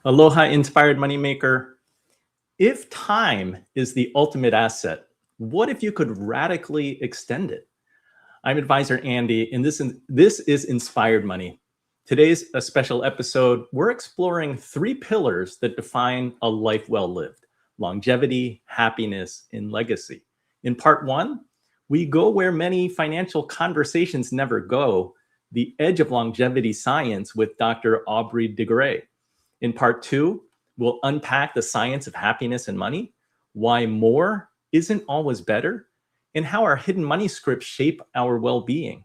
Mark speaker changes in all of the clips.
Speaker 1: Aloha, inspired moneymaker. If time is the ultimate asset, what if you could radically extend it? I'm advisor Andy, and this is Inspired Money. Today's a special episode. We're exploring 3 pillars that define a life well lived: longevity, happiness, and legacy. In part 1, we go where many financial conversations never go, the edge of longevity science with Dr. Aubrey de Grey. In part 2, we'll unpack the science of happiness and money, why more isn't always better, and how our hidden money scripts shape our well-being.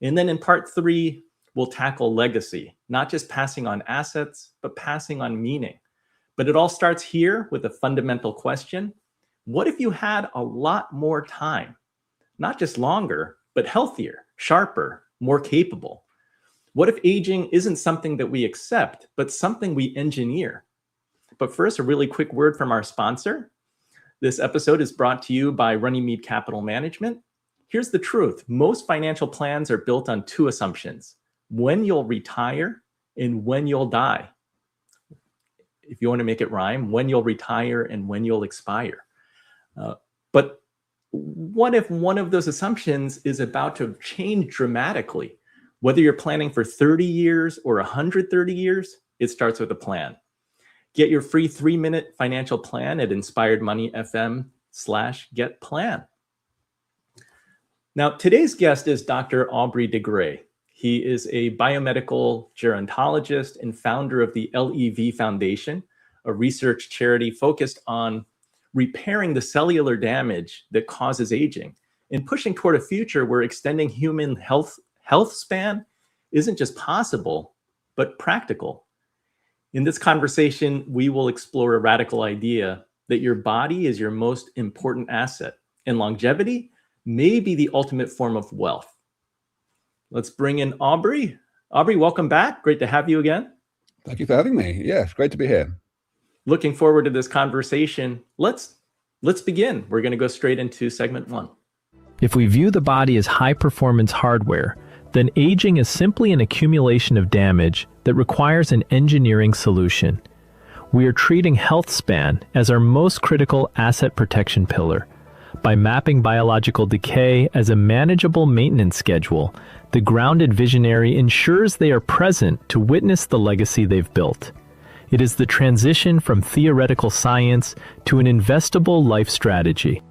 Speaker 1: And then in part 3, we'll tackle legacy, not just passing on assets, but passing on meaning. But it all starts here with a fundamental question. What if you had a lot more time? Not just longer, but healthier, sharper, more capable. What if aging isn't something that we accept, but something we engineer? But first, a really quick word from our sponsor. This episode is brought to you by Runnymede Capital Management. Here's the truth. Most financial plans are built on 2 assumptions: when you'll retire and when you'll die. If you want to make it rhyme, when you'll retire and when you'll expire. But what if one of those assumptions is about to change dramatically? Whether you're planning for 30 years or 130 years, it starts with a plan. Get your free 3-minute financial plan at inspiredmoney.fm/getplan. Now, today's guest is Dr. Aubrey de Grey. He is a biomedical gerontologist and founder of the LEV Foundation, a research charity focused on repairing the cellular damage that causes aging and pushing toward a future where extending human health span isn't just possible, but practical. In this conversation, we will explore a radical idea that your body is your most important asset, and longevity may be the ultimate form of wealth. Let's bring in Aubrey. Aubrey, welcome back. Great to have you again.
Speaker 2: Thank you for having me. Yes, great to be here.
Speaker 1: Looking forward to this conversation. Let's begin. We're going to go straight into segment 1.
Speaker 3: If we view the body as high-performance hardware, then aging is simply an accumulation of damage that requires an engineering solution. We are treating Healthspan as our most critical asset protection pillar. By mapping biological decay as a manageable maintenance schedule, the grounded visionary ensures they are present to witness the legacy they've built. It is the transition from theoretical science to an investable life strategy.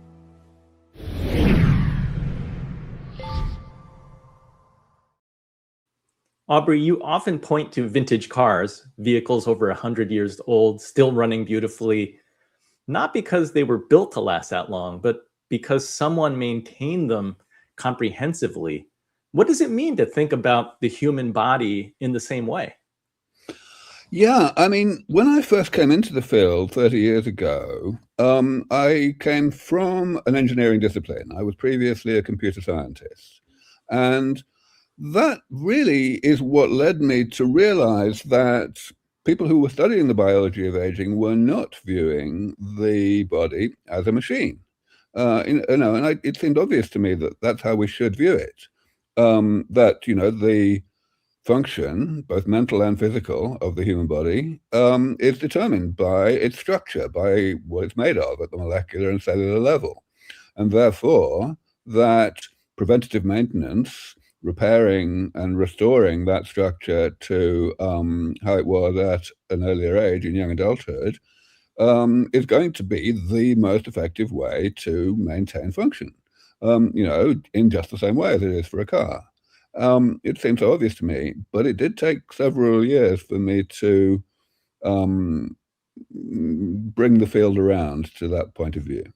Speaker 1: Aubrey, you often point to vintage cars, vehicles over 100 years old, still running beautifully, not because they were built to last that long, but because someone maintained them comprehensively. What does it mean to think about the human body in the same way?
Speaker 2: Yeah, I mean, when I first came into the field 30 years ago, I came from an engineering discipline. I was previously a computer scientist. And that really is what led me to realize that people who were studying the biology of aging were not viewing the body as a machine. It seemed obvious to me that that's how we should view it. That the function, both mental and physical, of the human body is determined by its structure, by what it's made of at the molecular and cellular level. And therefore, that preventative maintenance, repairing and restoring that structure to how it was at an earlier age in young adulthood is going to be the most effective way to maintain function, in just the same way as it is for a car. It seems so obvious to me, but it did take several years for me to bring the field around to that point of view.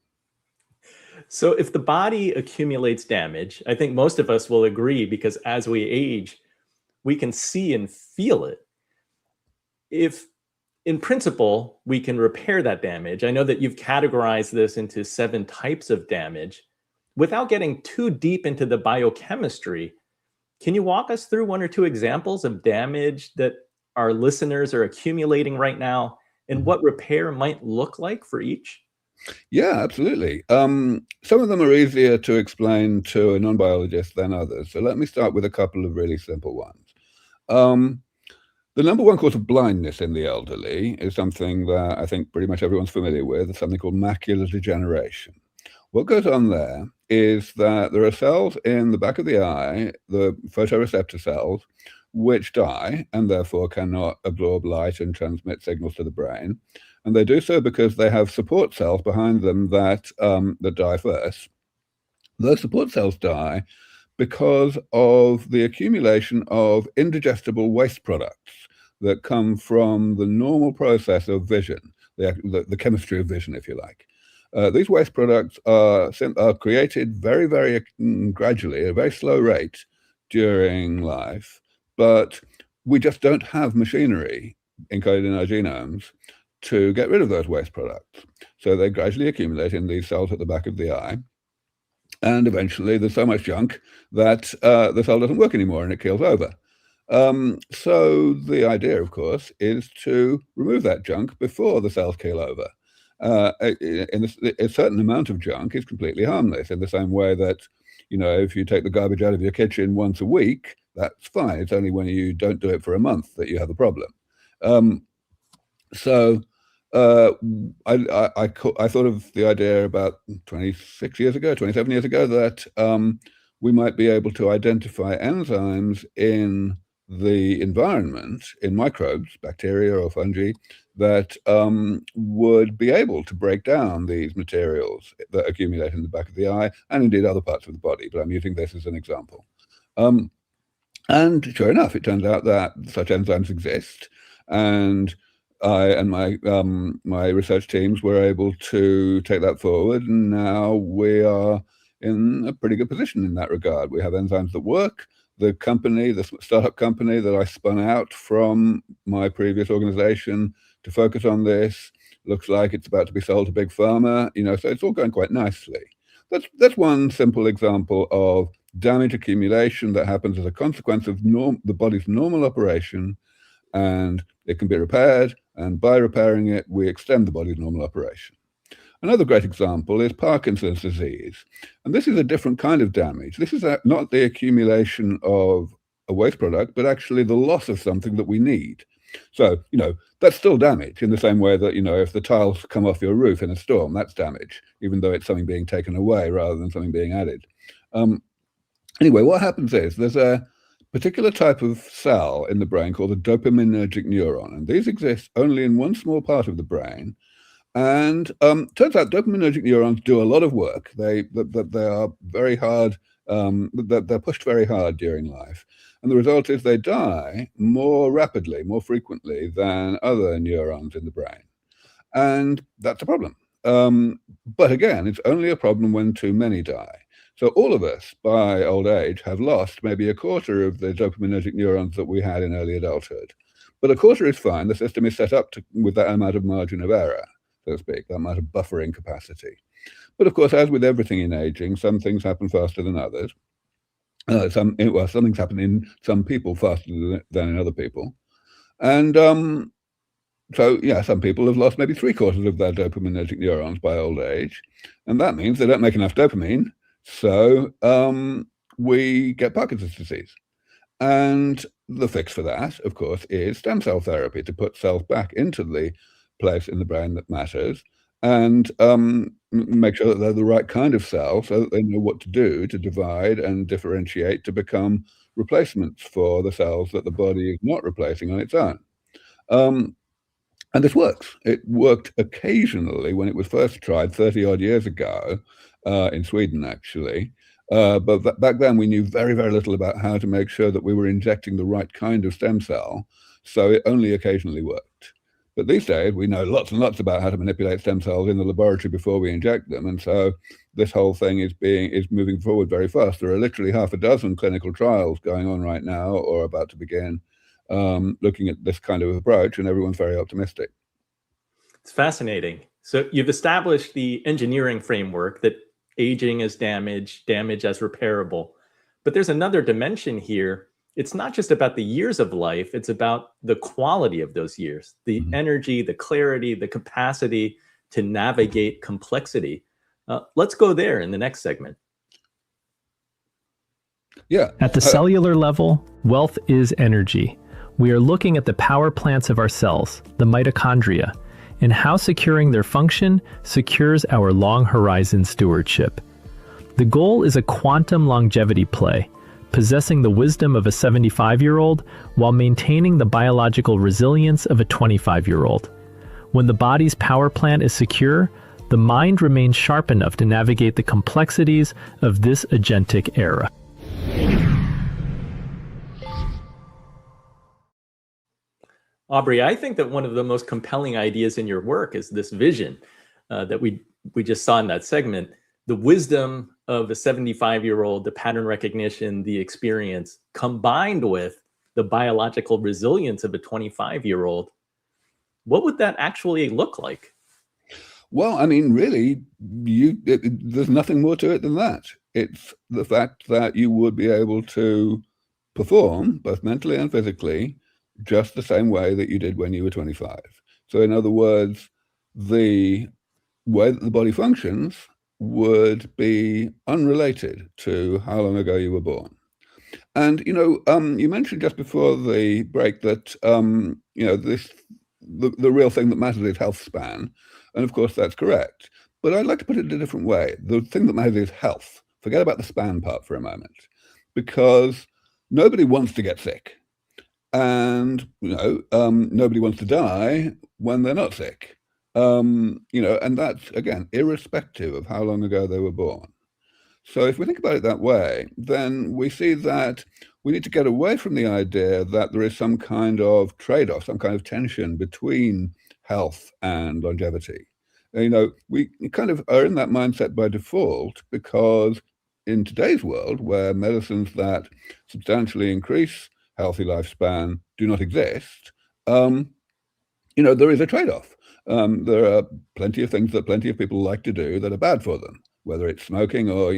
Speaker 1: So if the body accumulates damage, I think most of us will agree, because as we age, we can see and feel it. If in principle, we can repair that damage, I know that you've categorized this into 7 types of damage. Without getting too deep into the biochemistry, can you walk us through 1 or 2 examples of damage that our listeners are accumulating right now and what repair might look like for each?
Speaker 2: Yeah, absolutely. Some of them are easier to explain to a non-biologist than others. So let me start with a couple of really simple ones. The number one cause of blindness in the elderly is something that I think pretty much everyone's familiar with. It's something called macular degeneration. What goes on there is that there are cells in the back of the eye, the photoreceptor cells, which die and therefore cannot absorb light and transmit signals to the brain. And they do so because they have support cells behind them that die first. Those support cells die because of the accumulation of indigestible waste products that come from the normal process of vision, the chemistry of vision, if you like. These waste products are created very, very gradually, at a very slow rate during life, but we just don't have machinery encoded in our genomes to get rid of those waste products. So they gradually accumulate in these cells at the back of the eye. And eventually there's so much junk that the cell doesn't work anymore and it keels over. So the idea, of course, is to remove that junk before the cells keel over. A certain amount of junk is completely harmless, in the same way that, if you take the garbage out of your kitchen once a week, that's fine. It's only when you don't do it for a month that you have a problem. So I thought of the idea about 27 years ago, that we might be able to identify enzymes in the environment, in microbes, bacteria or fungi, that would be able to break down these materials that accumulate in the back of the eye, and indeed other parts of the body, but I'm using this as an example. And sure enough, it turns out that such enzymes exist, and I and my research teams were able to take that forward, and now we are in a pretty good position in that regard. We have enzymes that work. The startup company that I spun out from my previous organization to focus on this, looks like it's about to be sold to Big Pharma, so it's all going quite nicely. That's one simple example of damage accumulation that happens as a consequence of the body's normal operation, and it can be repaired, and by repairing it, we extend the body's normal operation. Another great example is Parkinson's disease. And this is a different kind of damage. This is not the accumulation of a waste product, but actually the loss of something that we need. So, that's still damage, in the same way that, if the tiles come off your roof in a storm, that's damage, even though it's something being taken away rather than something being added. Anyway, what happens is there's a particular type of cell in the brain called a dopaminergic neuron, and these exist only in one small part of the brain. And turns out dopaminergic neurons do a lot of work. They are very hard. They're pushed very hard during life, and the result is they die more rapidly, more frequently than other neurons in the brain, and that's a problem. But again, it's only a problem when too many die. So all of us, by old age, have lost maybe a quarter of the dopaminergic neurons that we had in early adulthood. But a quarter is fine. The system is set up with that amount of margin of error, so to speak, that amount of buffering capacity. But of course, as with everything in aging, some things happen faster than others. Some things happen in some people faster than in other people. And some people have lost maybe 3/4 of their dopaminergic neurons by old age. And that means they don't make enough dopamine. So we get Parkinson's disease. And the fix for that, of course, is stem cell therapy, to put cells back into the place in the brain that matters, and make sure that they're the right kind of cell, so that they know what to do to divide and differentiate to become replacements for the cells that the body is not replacing on its own. And this works. It worked occasionally when it was first tried 30 odd years ago, in Sweden, actually. But back then we knew very, very little about how to make sure that we were injecting the right kind of stem cell, so it only occasionally worked. But these days we know lots and lots about how to manipulate stem cells in the laboratory before we inject them, and so this whole thing is moving forward very fast. There are literally half a dozen clinical trials going on right now, or about to begin, looking at this kind of approach, and everyone's very optimistic.
Speaker 1: It's fascinating. So you've established the engineering framework that aging is damage as repairable. But there's another dimension here. It's not just about the years of life, it's about the quality of those years, the energy, the clarity, the capacity to navigate complexity. Let's go there in the next segment.
Speaker 2: Yeah.
Speaker 3: At the cellular level, wealth is energy. We are looking at the power plants of our cells, the mitochondria, and how securing their function secures our long horizon stewardship. The goal is a quantum longevity play, possessing the wisdom of a 75-year-old while maintaining the biological resilience of a 25-year-old. When the body's power plant is secure, the mind remains sharp enough to navigate the complexities of this agentic era.
Speaker 1: Aubrey, I think that one of the most compelling ideas in your work is this vision that we just saw in that segment. The wisdom of a 75-year-old, the pattern recognition, the experience, combined with the biological resilience of a 25-year-old. What would that actually look like?
Speaker 2: Well, I mean, really, there's nothing more to it than that. It's the fact that you would be able to perform, both mentally and physically, just the same way that you did when you were 25. So in other words, the way that the body functions would be unrelated to how long ago you were born. And, you mentioned just before the break that, the real thing that matters is health span. And of course, that's correct. But I'd like to put it in a different way. The thing that matters is health. Forget about the span part for a moment, because nobody wants to get sick. And, nobody wants to die when they're not sick. And that's, again, irrespective of how long ago they were born. So if we think about it that way, then we see that we need to get away from the idea that there is some kind of trade-off, some kind of tension between health and longevity. We kind of are in that mindset by default, because in today's world, where medicines that substantially increase healthy lifespan do not exist, there is a trade-off. There are plenty of things that plenty of people like to do that are bad for them, whether it's smoking or,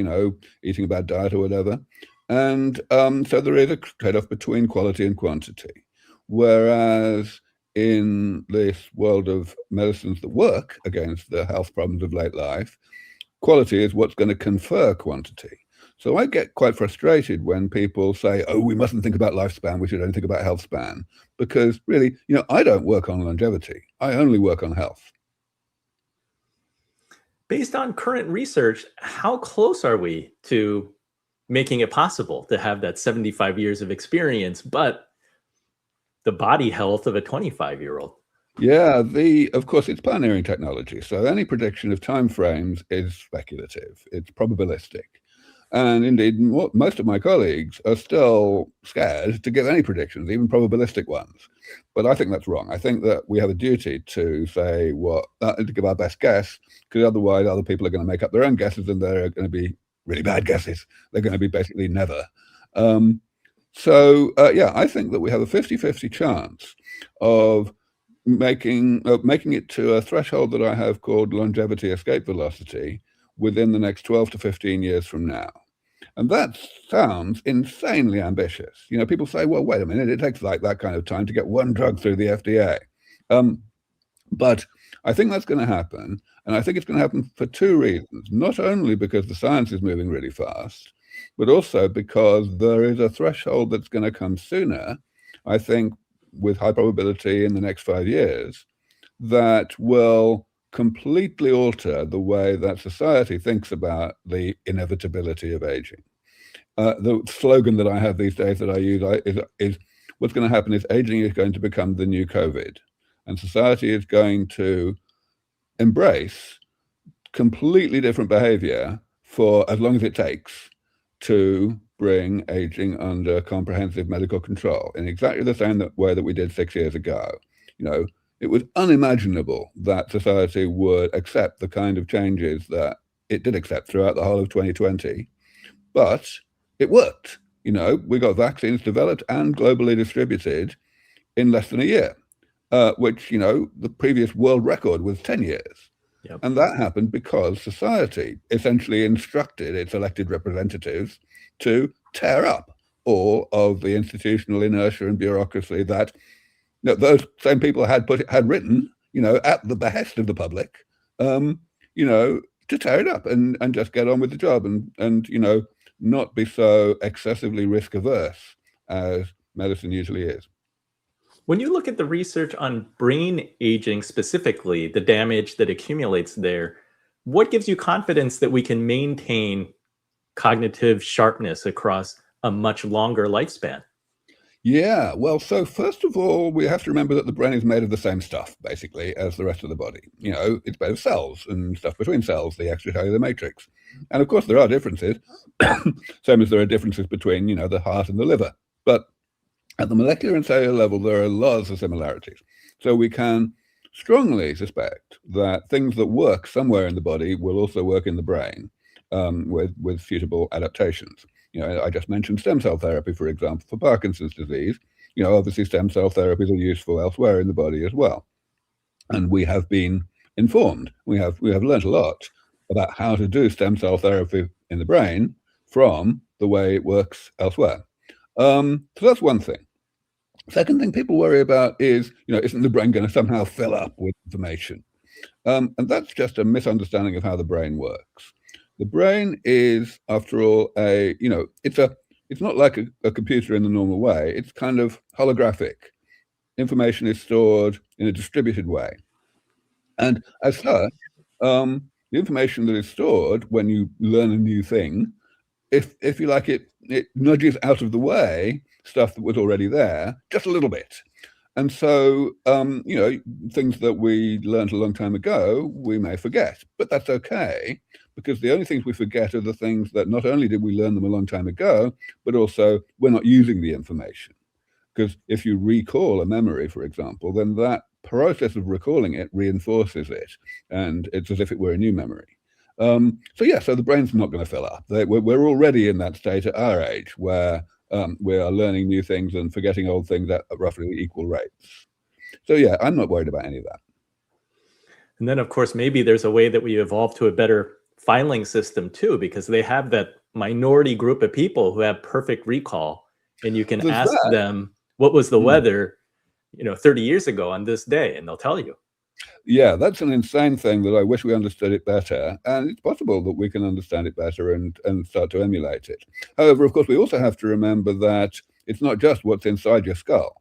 Speaker 2: eating a bad diet or whatever. And so there is a trade-off between quality and quantity. Whereas in this world of medicines that work against the health problems of late life, quality is what's going to confer quantity. So I get quite frustrated when people say, oh, we mustn't think about lifespan, we should only think about health span. Because really, I don't work on longevity. I only work on health.
Speaker 1: Based on current research, how close are we to making it possible to have that 75 years of experience, but the body health of a 25-year-old?
Speaker 2: Yeah, of course, it's pioneering technology. So any prediction of timeframes is speculative. It's probabilistic. And indeed, most of my colleagues are still scared to give any predictions, even probabilistic ones. But I think that's wrong. I think that we have a duty to say to give our best guess, because otherwise other people are going to make up their own guesses, and they're going to be really bad guesses. They're going to be basically never. I think that we have a 50-50 chance of making it to a threshold that I have called longevity escape velocity within the next 12 to 15 years from now. And that sounds insanely ambitious. People say, well, wait a minute, it takes like that kind of time to get one drug through the FDA. But I think that's going to happen. And I think it's going to happen for two reasons. Not only because the science is moving really fast, but also because there is a threshold that's going to come sooner, I think, with high probability in the next 5 years, that will completely alter the way that society thinks about the inevitability of aging. The slogan that I have these days that I use is what's going to happen is aging is going to become the new COVID, and society is going to embrace completely different behavior for as long as it takes to bring aging under comprehensive medical control in exactly the same way that we did 6 years ago. It was unimaginable that society would accept the kind of changes that it did accept throughout the whole of 2020, but it worked. We got vaccines developed and globally distributed in less than a year, which, the previous world record was 10 years.
Speaker 1: Yep.
Speaker 2: And that happened because society essentially instructed its elected representatives to tear up all of the institutional inertia and bureaucracy that those same people had written, at the behest of the public, to tear it up and just get on with the job and not be so excessively risk averse as medicine usually is.
Speaker 1: When you look at the research on brain aging specifically, the damage that accumulates there, what gives you confidence that we can maintain cognitive sharpness across a much longer lifespan?
Speaker 2: Yeah, well, so first of all, we have to remember that the brain is made of the same stuff, basically, as the rest of the body. It's made of cells and stuff between cells, the extracellular matrix. And of course, there are differences, same as there are differences between, the heart and the liver. But at the molecular and cellular level, there are lots of similarities. So we can strongly suspect that things that work somewhere in the body will also work in the brain with suitable adaptations. I just mentioned stem cell therapy, for example, for Parkinson's disease. Obviously stem cell therapies are useful elsewhere in the body as well. And we have been informed. We have learned a lot about how to do stem cell therapy in the brain from the way it works elsewhere. So that's one thing. Second thing people worry about is, isn't the brain going to somehow fill up with information? And that's just a misunderstanding of how the brain works. The brain is, after all, it's not like a computer in the normal way. It's kind of holographic. Information is stored in a distributed way. And as such, the information that is stored when you learn a new thing, if you like, it nudges out of the way stuff that was already there just a little bit. And so, things that we learned a long time ago, we may forget, but that's okay, because the only things we forget are the things that not only did we learn them a long time ago, but also we're not using the information. Because if you recall a memory, for example, then that process of recalling it reinforces it, and it's as if it were a new memory. So the brain's not going to fill up. We're already in that state at our age where we are learning new things and forgetting old things at roughly equal rates. So I'm not worried about any of that.
Speaker 1: And then, of course, maybe there's a way that we evolve to a better filing system too, because they have that minority group of people who have perfect recall, and you can ask them, what was the weather, 30 years ago on this day, and they'll tell you.
Speaker 2: Yeah, that's an insane thing that I wish we understood it better. And it's possible that we can understand it better and start to emulate it. However, of course, we also have to remember that it's not just what's inside your skull.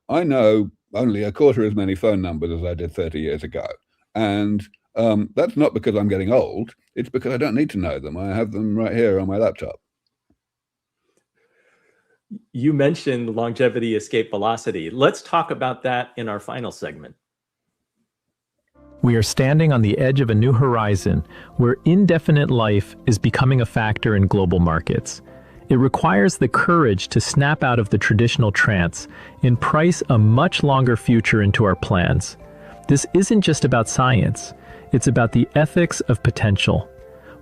Speaker 2: I know only a quarter as many phone numbers as I did 30 years ago. And that's not because I'm getting old. It's because I don't need to know them. I have them right here on my laptop.
Speaker 1: You mentioned longevity escape velocity. Let's talk about that in our final segment.
Speaker 3: We are standing on the edge of a new horizon where indefinite life is becoming a factor in global markets. It requires the courage to snap out of the traditional trance and price a much longer future into our plans. This isn't just about science, it's about the ethics of potential.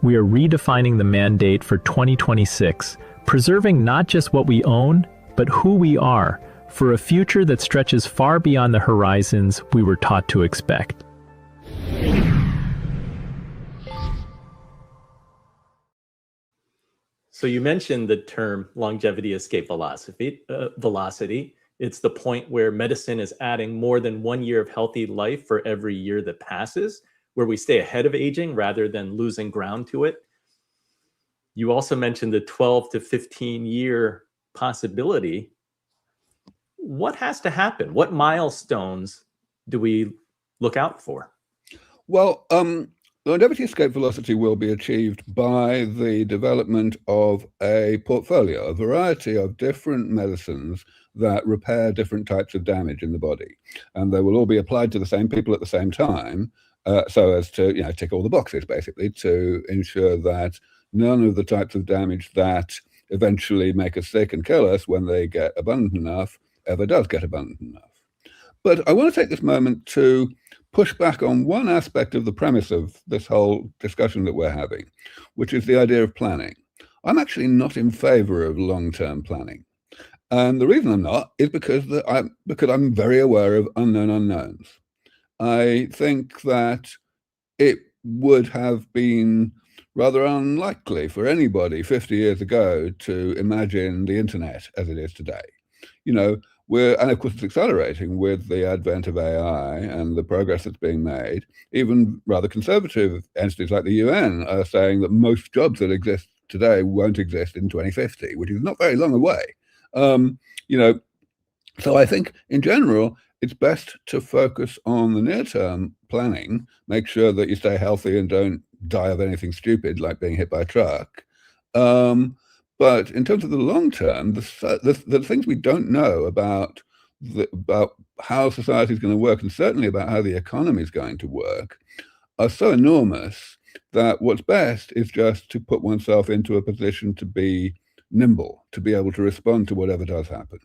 Speaker 3: We are redefining the mandate for 2026, preserving not just what we own, but who we are, for a future that stretches far beyond the horizons we were taught to expect.
Speaker 1: So you mentioned the term longevity escape velocity. It's the point where medicine is adding more than 1 year of healthy life for every year that passes, where we stay ahead of aging rather than losing ground to it. You also mentioned the 12 to 15 year possibility. What has to happen? What milestones do we look out for?
Speaker 2: Well, longevity escape velocity will be achieved by the development of a portfolio, a variety of different medicines that repair different types of damage in the body. And they will all be applied to the same people at the same time, so as to tick all the boxes, basically, to ensure that none of the types of damage that eventually make us sick and kill us when they get abundant enough ever does get abundant enough. But I want to take this moment to push back on one aspect of the premise of this whole discussion that we're having, which is the idea of planning. I'm actually not in favor of long-term planning. And the reason I'm not is because I'm very aware of unknown unknowns. I think that it would have been rather unlikely for anybody 50 years ago to imagine the internet as it is today. And of course it's accelerating with the advent of AI and the progress that's being made. Even rather conservative entities like the UN are saying that most jobs that exist today won't exist in 2050, which is not very long away. So I think in general, it's best to focus on the near-term planning, make sure that you stay healthy and don't die of anything stupid like being hit by a truck. But in terms of the long term, the things we don't know about how society is going to work, and certainly about how the economy is going to work, are so enormous that what's best is just to put oneself into a position to be nimble, to be able to respond to whatever does happen.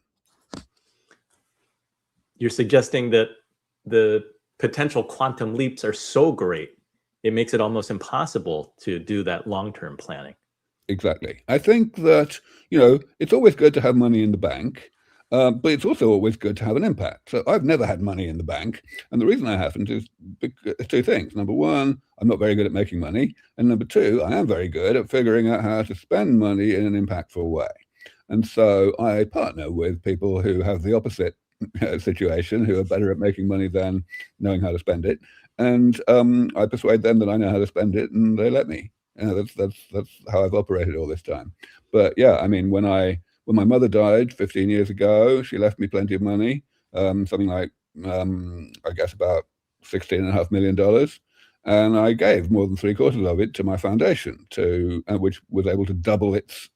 Speaker 1: You're suggesting that the potential quantum leaps are so great, it makes it almost impossible to do that long-term planning.
Speaker 2: Exactly. I think that, it's always good to have money in the bank, but it's also always good to have an impact. So I've never had money in the bank. And the reason I haven't is two things. Number one, I'm not very good at making money. And number two, I am very good at figuring out how to spend money in an impactful way. And so I partner with people who have the opposite situation, who are better at making money than knowing how to spend it. And I persuade them that I know how to spend it, and they let me. That's how I've operated all this time. But yeah, I mean, when my mother died 15 years ago, she left me plenty of money, something like, I guess about $16.5 million. And I gave more than 3/4 of it to my foundation, which was able to double its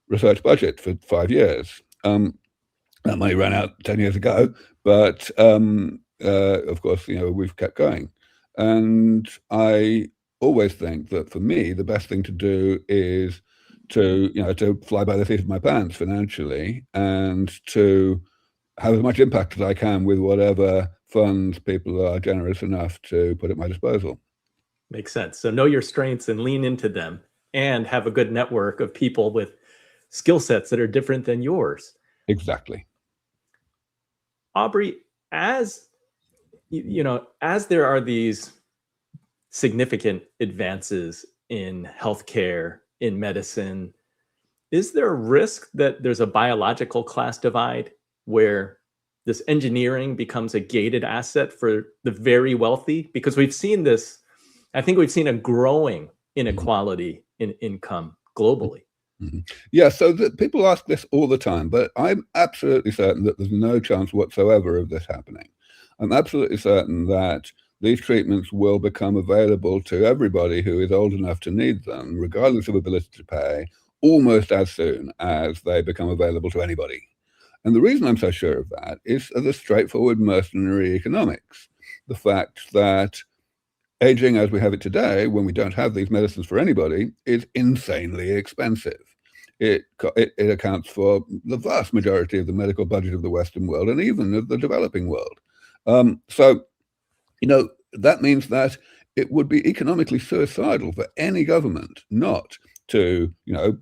Speaker 2: research budget for 5 years. That money ran out 10 years ago, but of course, we've kept going. And I always think that for me, the best thing to do is to fly by the seat of my pants financially, and to have as much impact as I can with whatever funds people are generous enough to put at my disposal.
Speaker 1: Makes sense. So know your strengths and lean into them, and have a good network of people with skill sets that are different than yours.
Speaker 2: Exactly.
Speaker 1: Aubrey, as there are these significant advances in healthcare, in medicine, is there a risk that there's a biological class divide where this engineering becomes a gated asset for the very wealthy? Because we've seen this, I think we've seen a growing inequality in income globally.
Speaker 2: Mm-hmm. Yeah, so people ask this all the time, but I'm absolutely certain that there's no chance whatsoever of this happening. I'm absolutely certain that these treatments will become available to everybody who is old enough to need them, regardless of ability to pay, almost as soon as they become available to anybody. And the reason I'm so sure of that is the straightforward mercenary economics. The fact that aging as we have it today, when we don't have these medicines for anybody, is insanely expensive. It accounts for the vast majority of the medical budget of the Western world, and even of the developing world. So that means that it would be economically suicidal for any government not to,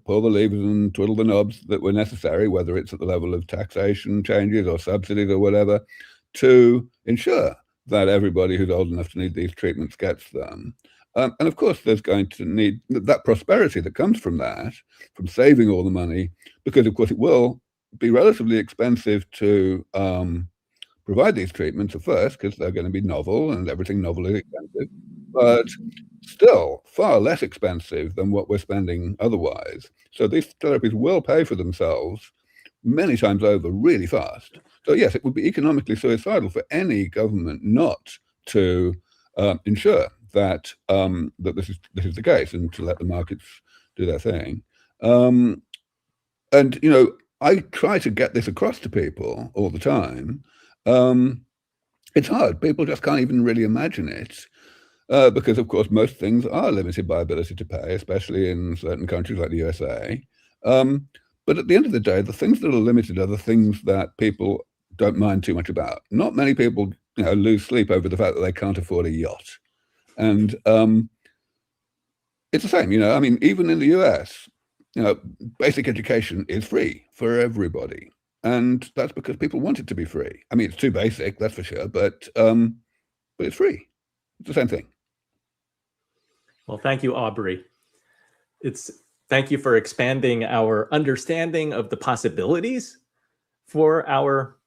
Speaker 2: pull the levers and twiddle the knobs that were necessary, whether it's at the level of taxation changes or subsidies or whatever, to ensure that everybody who's old enough to need these treatments gets them. And of course, there's going to need that prosperity that comes from that, from saving all the money, because of course it will be relatively expensive to provide these treatments at first, because they're going to be novel, and everything novel is expensive, but still far less expensive than what we're spending otherwise. So these therapies will pay for themselves many times over really fast. So yes, it would be economically suicidal for any government not to ensure that that this is the case, and to let the markets do their thing. And I try to get this across to people all the time. It's hard. People just can't even really imagine it, because of course most things are limited by ability to pay, especially in certain countries like the USA. But at the end of the day, the things that are limited are the things that people don't mind too much about. Not many people lose sleep over the fact that they can't afford a yacht. And it's the same, I mean, even in the US, basic education is free for everybody. And that's because people want it to be free. I mean, it's too basic, that's for sure, but it's free. It's the same thing.
Speaker 1: Well, thank you, Aubrey. Thank you for expanding our understanding of the possibilities for our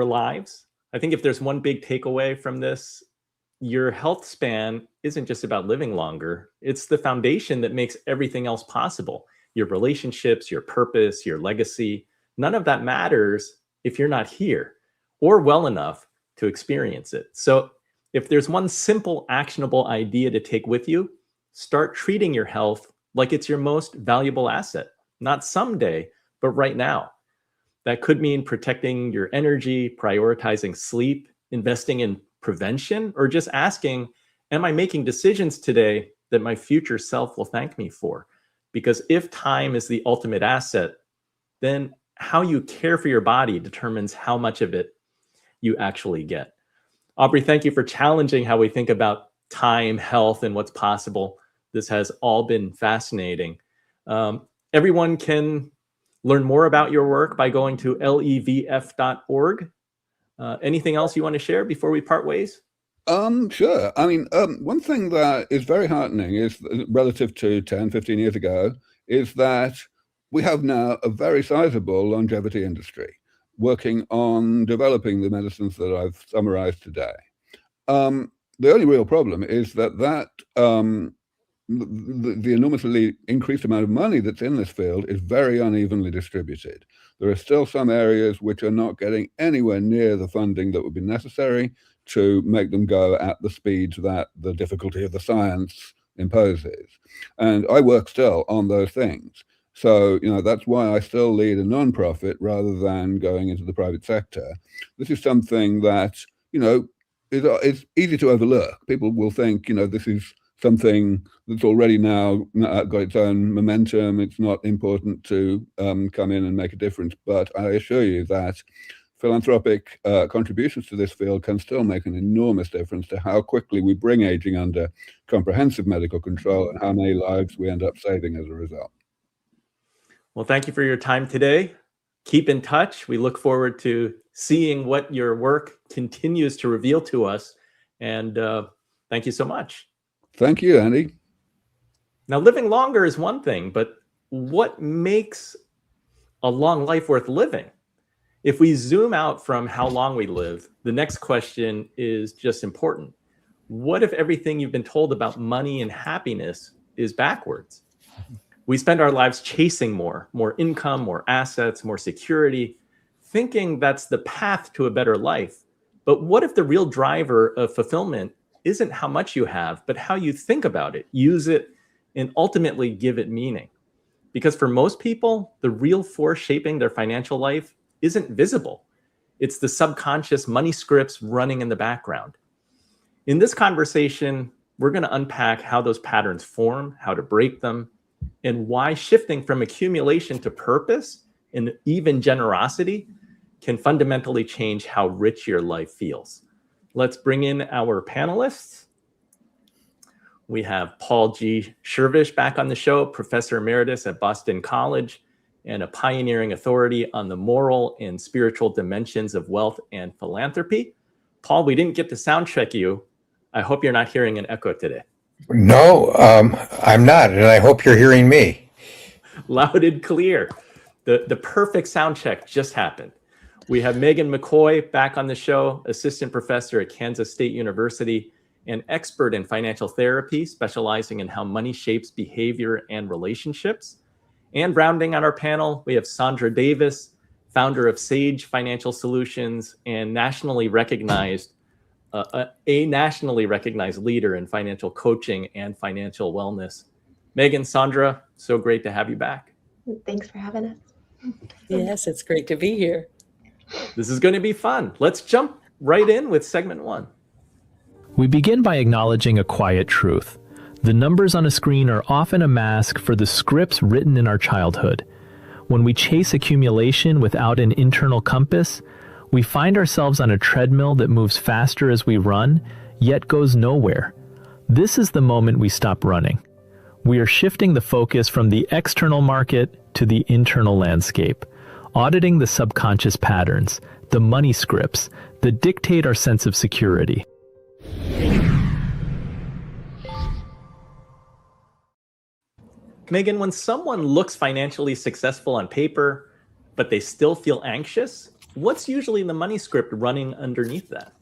Speaker 1: lives. I think if there's one big takeaway from this, your health span isn't just about living longer. It's the foundation that makes everything else possible. Your relationships, your purpose, your legacy, none of that matters if you're not here or well enough to experience it. So if there's one simple actionable idea to take with you, start treating your health like it's your most valuable asset, not someday, but right now. That could mean protecting your energy, prioritizing sleep, investing in prevention, or just asking, am I making decisions today that my future self will thank me for? Because if time is the ultimate asset, then how you care for your body determines how much of it you actually get. Aubrey, thank you for challenging how we think about time, health, and what's possible. This has all been fascinating. Everyone can learn more about your work by going to levf.org. Anything else you want to share before we part ways?
Speaker 2: Sure. I mean, one thing that is very heartening is relative to 10, 15 years ago, is that we have now a very sizable longevity industry working on developing the medicines that I've summarized today. The only real problem is that the enormously increased amount of money that's in this field is very unevenly distributed. There are still some areas which are not getting anywhere near the funding that would be necessary to make them go at the speeds that the difficulty of the science imposes. And I work still on those things. So, that's why I still lead a nonprofit rather than going into the private sector. This is something that, is easy to overlook. People will think, this is something that's already now got its own momentum. It's not important to come in and make a difference. But I assure you that philanthropic contributions to this field can still make an enormous difference to how quickly we bring aging under comprehensive medical control and how many lives we end up saving as a result.
Speaker 1: Well, thank you for your time today. Keep in touch. We look forward to seeing what your work continues to reveal to us. And thank you so much.
Speaker 2: Thank you, Andy.
Speaker 1: Now, living longer is one thing, but what makes a long life worth living? If we zoom out from how long we live, the next question is just important. What if everything you've been told about money and happiness is backwards? We spend our lives chasing more income, more assets, more security, thinking that's the path to a better life. But what if the real driver of fulfillment isn't how much you have, but how you think about it, use it, and ultimately give it meaning? Because for most people, the real force shaping their financial life isn't visible. It's the subconscious money scripts running in the background. In this conversation, we're going to unpack how those patterns form, how to break them, and why shifting from accumulation to purpose and even generosity can fundamentally change how rich your life feels. Let's bring in our panelists. We have Paul G. Schervish back on the show, Professor Emeritus at Boston College and a pioneering authority on the moral and spiritual dimensions of wealth and philanthropy. Paul, we didn't get to sound check you. I hope you're not hearing an echo today.
Speaker 4: No, I'm not, and I hope you're hearing me.
Speaker 1: Loud and clear. The perfect sound check just happened. We have Megan McCoy back on the show, assistant professor at Kansas State University, and expert in financial therapy, specializing in how money shapes behavior and relationships. And rounding out our panel, we have Saundra Davis, founder of Sage Financial Solutions and nationally recognized a nationally recognized leader in financial coaching and financial wellness. Megan, Saundra, so great to have you back.
Speaker 5: Thanks for having us.
Speaker 6: Yes, it's great to be here.
Speaker 1: This is going to be fun. Let's jump right in with segment one.
Speaker 3: We begin by acknowledging a quiet truth. The numbers on a screen are often a mask for the scripts written in our childhood. When we chase accumulation without an internal compass, we find ourselves on a treadmill that moves faster as we run, yet goes nowhere. This is the moment we stop running. We are shifting the focus from the external market to the internal landscape, auditing the subconscious patterns, the money scripts that dictate our sense of security.
Speaker 1: Megan, when someone looks financially successful on paper, but they still feel anxious, what's usually the money script running underneath that?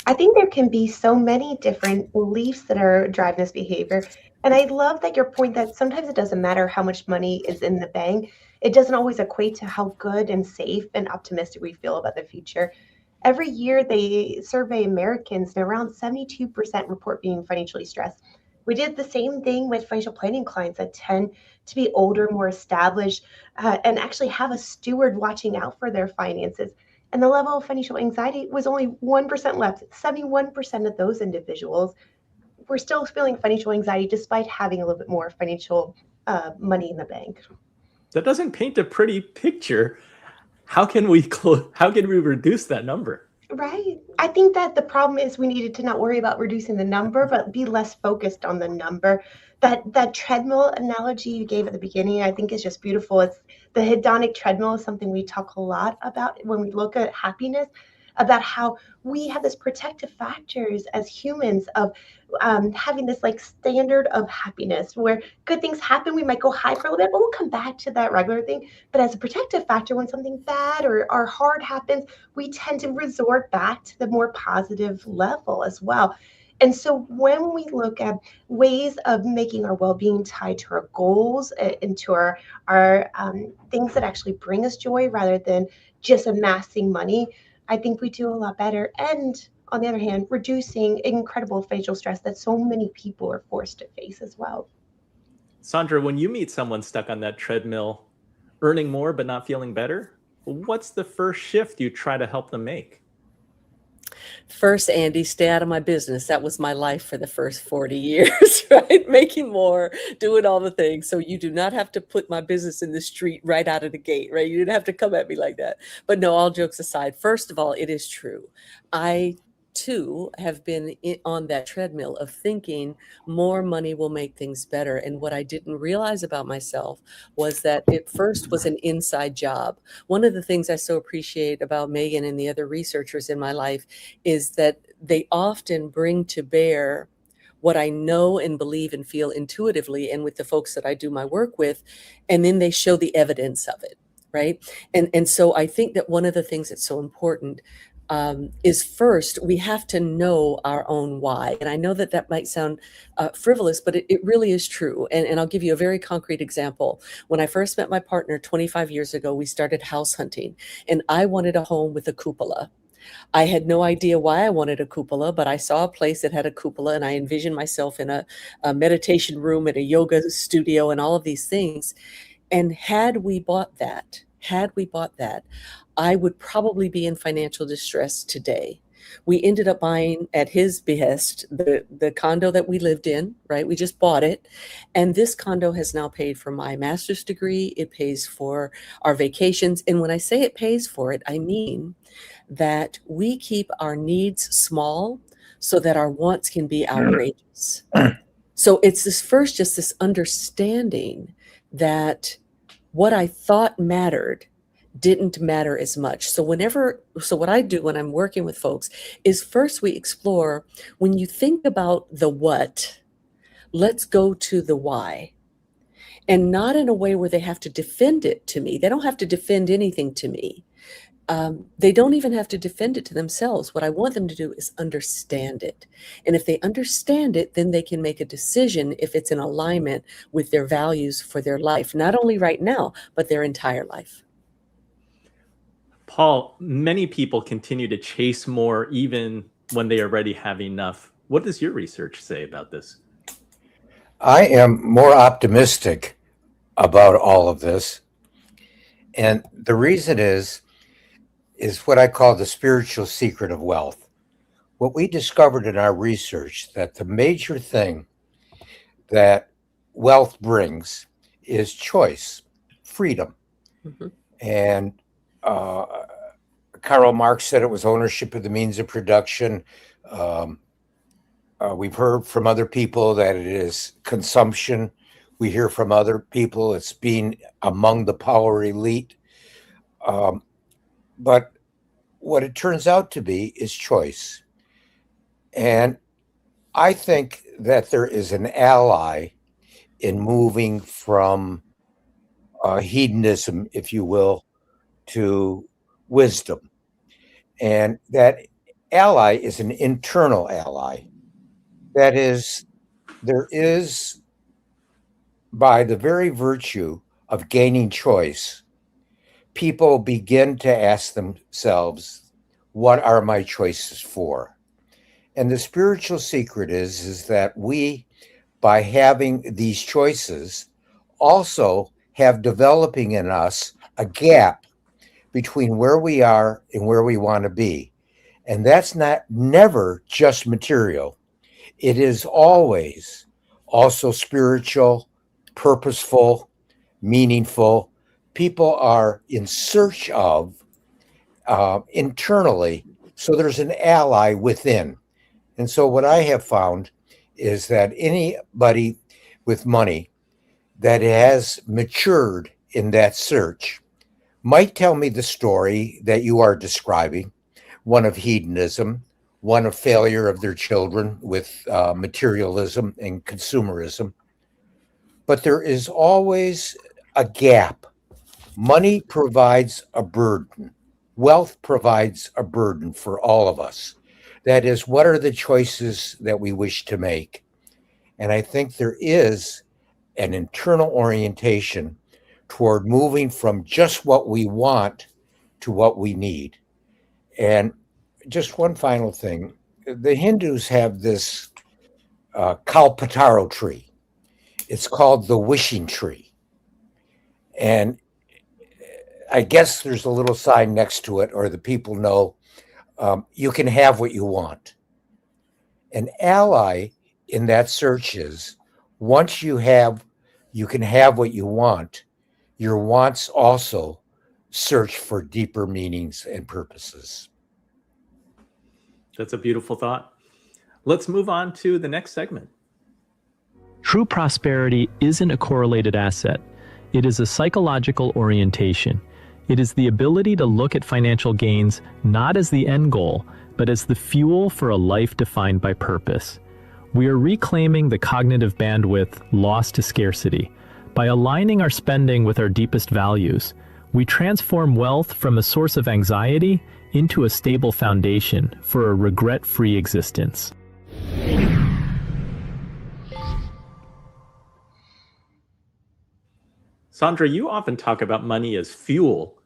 Speaker 5: I think there can be so many different beliefs that are driving this behavior. And I love that your point that sometimes it doesn't matter how much money is in the bank. it doesn't always equate to how good and safe and optimistic we feel about the future. Every year they survey Americans, and around 72% report being financially stressed. We did the same thing with financial planning clients that tend to be older, more established, and actually have a steward watching out for their finances. And the level of financial anxiety was only 1% left. 71% of those individuals were still feeling financial anxiety despite having a little bit more financial money in the bank.
Speaker 1: That doesn't paint a pretty picture. How can we reduce that number?
Speaker 5: Right. I think that the problem is we needed to not worry about reducing the number, but be less focused on the number. That treadmill analogy you gave at the beginning, I think is just beautiful. It's the hedonic treadmill is something we talk a lot about when we look at happiness, about how we have this protective factors as humans of having this like standard of happiness where good things happen, we might go high for a little bit, but we'll come back to that regular thing. But as a protective factor, when something bad or hard happens, we tend to resort back to the more positive level as well. And so when we look at ways of making our well-being tied to our goals and to our things that actually bring us joy rather than just amassing money, I think we do a lot better. And on the other hand, reducing incredible facial stress that so many people are forced to face as well.
Speaker 1: Saundra, when you meet someone stuck on that treadmill, earning more but not feeling better, what's the first shift you try to help them make?
Speaker 6: First, Andy, stay out of my business. That was my life for the first 40 years, right? Making more, doing all the things. So you do not have to put my business in the street right out of the gate, right? You didn't have to come at me like that. But no, all jokes aside, first of all, it is true. I too have been on that treadmill of thinking more money will make things better. And what I didn't realize about myself was that it first was an inside job. One of the things I so appreciate about Megan and the other researchers in my life is that they often bring to bear what I know and believe and feel intuitively and with the folks that I do my work with, and then they show the evidence of it, right? And so I think that one of the things that's so important is first, we have to know our own why. And I know that that might sound frivolous, but it really is true. And I'll give you a very concrete example. When I first met my partner 25 years ago, we started house hunting, and I wanted a home with a cupola. I had no idea why I wanted a cupola, but I saw a place that had a cupola, and I envisioned myself in a meditation room at a yoga studio and all of these things. And had we bought that, I would probably be in financial distress today. We ended up buying, at his behest, the condo that we lived in, right? We just bought it. And this condo has now paid for my master's degree. It pays for our vacations. And when I say it pays for it, I mean that we keep our needs small so that our wants can be outrageous. So it's just this understanding that what I thought mattered didn't matter as much. So what I do when I'm working with folks is first we explore, when you think about the what, let's go to the why. And not in a way where they have to defend it to me. They don't have to defend anything to me. They don't even have to defend it to themselves. What I want them to do is understand it. And if they understand it, then they can make a decision if it's in alignment with their values for their life, not only right now, but their entire life.
Speaker 1: Paul, many people continue to chase more even when they already have enough. What does your research say about this?
Speaker 4: I am more optimistic about all of this. And the reason is what I call the spiritual secret of wealth. What we discovered in our research, that the major thing that wealth brings is choice, freedom. Mm-hmm. And Karl Marx said it was ownership of the means of production. We've heard from other people that it is consumption. We hear from other people it's being among the power elite. But what it turns out to be is choice. And I think that there is an ally in moving from hedonism, if you will, to wisdom. And that ally is an internal ally. That is, there is, by the very virtue of gaining choice, people begin to ask themselves, what are my choices for? And the spiritual secret is that we, by having these choices, also have developing in us a gap between where we are and where we want to be. And that's never just material. It is always also spiritual, purposeful, meaningful. People are in search of internally. So there's an ally within. And so what I have found is that anybody with money that has matured in that search might tell me the story that you are describing, one of hedonism, one of failure of their children with materialism and consumerism. But there is always a gap. Money provides a burden. Wealth provides a burden for all of us. That is, what are the choices that we wish to make? And I think there is an internal orientation toward moving from just what we want to what we need. And just one final thing. The Hindus have this kalpataro tree. It's called the wishing tree. And I guess there's a little sign next to it, or the people know you can have what you want. An ally in that search is once you can have what you want, your wants also search for deeper meanings and purposes.
Speaker 1: That's a beautiful thought. Let's move on to the next segment.
Speaker 3: True prosperity isn't a correlated asset. It is a psychological orientation. It is the ability to look at financial gains not as the end goal, but as the fuel for a life defined by purpose. We are reclaiming the cognitive bandwidth lost to scarcity. By aligning our spending with our deepest values, we transform wealth from a source of anxiety into a stable foundation for a regret-free existence.
Speaker 1: Saundra, you often talk about money as fuel.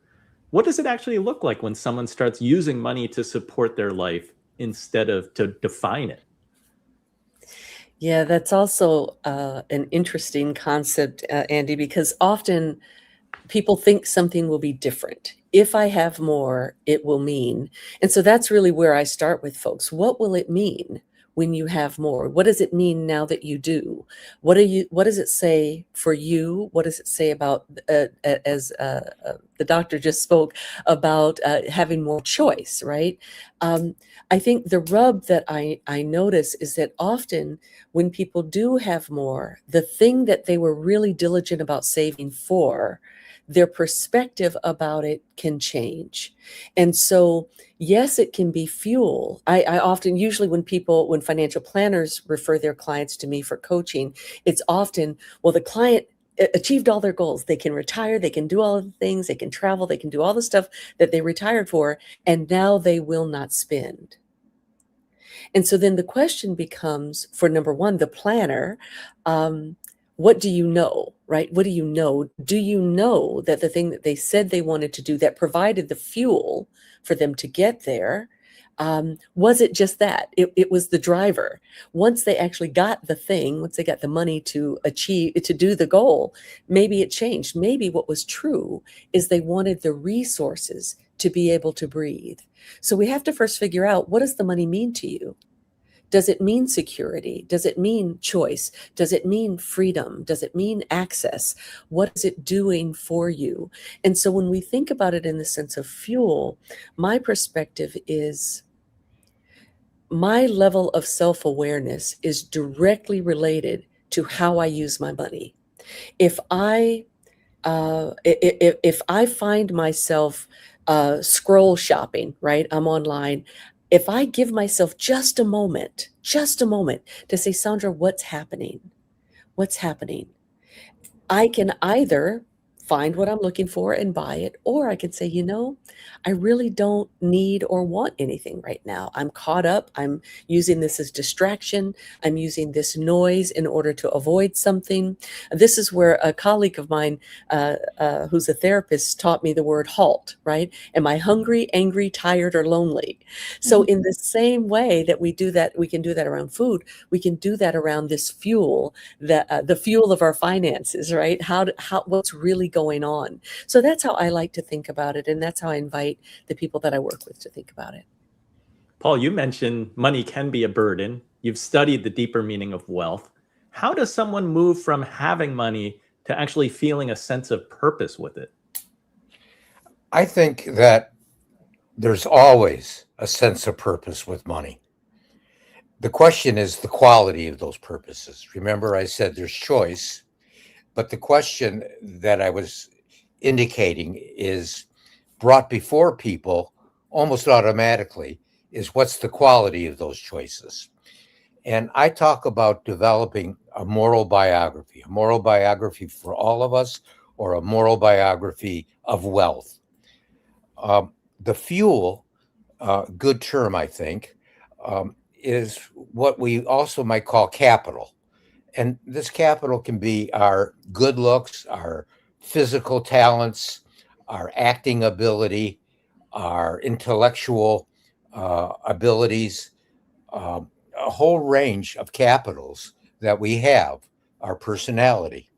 Speaker 1: What does it actually look like when someone starts using money to support their life instead of to define it?
Speaker 6: Yeah, that's also an interesting concept, Andy, because often people think something will be different. If I have more, it will mean. And so that's really where I start with folks. What will it mean when you have more? What does it mean now that you do? What does it say for you? What does it say about, as the doctor just spoke about having more choice, right? I think the rub that I notice is that often when people do have more, the thing that they were really diligent about saving for, their perspective about it can change. And so, yes, it can be fuel. I often, usually when financial planners refer their clients to me for coaching, it's often, well, the client achieved all their goals. They can retire, they can do all of the things, they can travel, they can do all the stuff that they retired for, and now they will not spend. And so then the question becomes, for number one, the planner, what do you know, right? What do you know? Do you know that the thing that they said they wanted to do that provided the fuel for them to get there, was it just that? It was the driver. Once they actually got the thing, once they got the money to do the goal, maybe it changed. Maybe what was true is they wanted the resources to be able to breathe. So we have to first figure out, what does the money mean to you? Does it mean security? Does it mean choice? Does it mean freedom? Does it mean access? What is it doing for you? And so when we think about it in the sense of fuel, my perspective is my level of self-awareness is directly related to how I use my money. If I find myself scroll shopping, right? I'm online. If I give myself just a moment to say, Saundra, what's happening? What's happening? I can either find what I'm looking for and buy it. Or I could say, I really don't need or want anything right now. I'm caught up. I'm using this as distraction. I'm using this noise in order to avoid something. This is where a colleague of mine, who's a therapist, taught me the word HALT, right? Am I hungry, angry, tired, or lonely? So in the same way that we do that, we can do that around food. We can do that around this fuel, the fuel of our finances, right? What's really going on. So that's how I like to think about it. And that's how I invite the people that I work with to think about it.
Speaker 1: Paul, you mentioned money can be a burden. You've studied the deeper meaning of wealth. How does someone move from having money to actually feeling a sense of purpose with it?
Speaker 4: I think that there's always a sense of purpose with money. The question is the quality of those purposes. Remember, I said there's choice, but the question that I was indicating is brought before people almost automatically is what's the quality of those choices? And I talk about developing a moral biography for all of us, or a moral biography of wealth. The fuel, good term, I think, is what we also might call capital. And this capital can be our good looks, our physical talents, our acting ability, our intellectual abilities, a whole range of capitals that we have, our personality.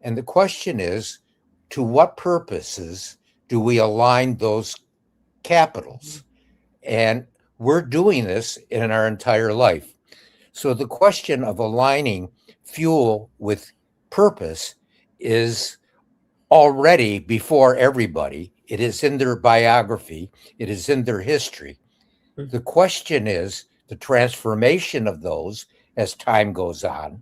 Speaker 4: And the question is, to what purposes do we align those capitals? And we're doing this in our entire life. So the question of aligning fuel with purpose is already before everybody. It is in their biography. It is in their history. The question is the transformation of those as time goes on.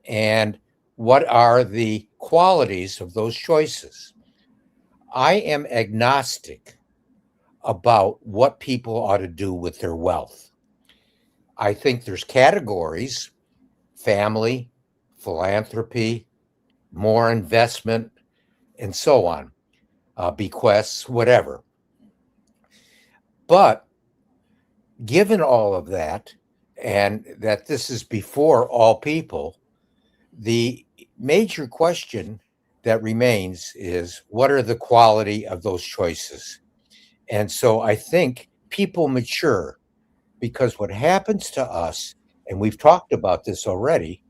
Speaker 4: And what are the qualities of those choices? I am agnostic about what people ought to do with their wealth. I think there's categories: family, philanthropy, more investment, and so on, bequests, whatever. But given all of that, and that this is before all people, the major question that remains is, what are the quality of those choices? And so I think people mature, because what happens to us, and we've talked about this already,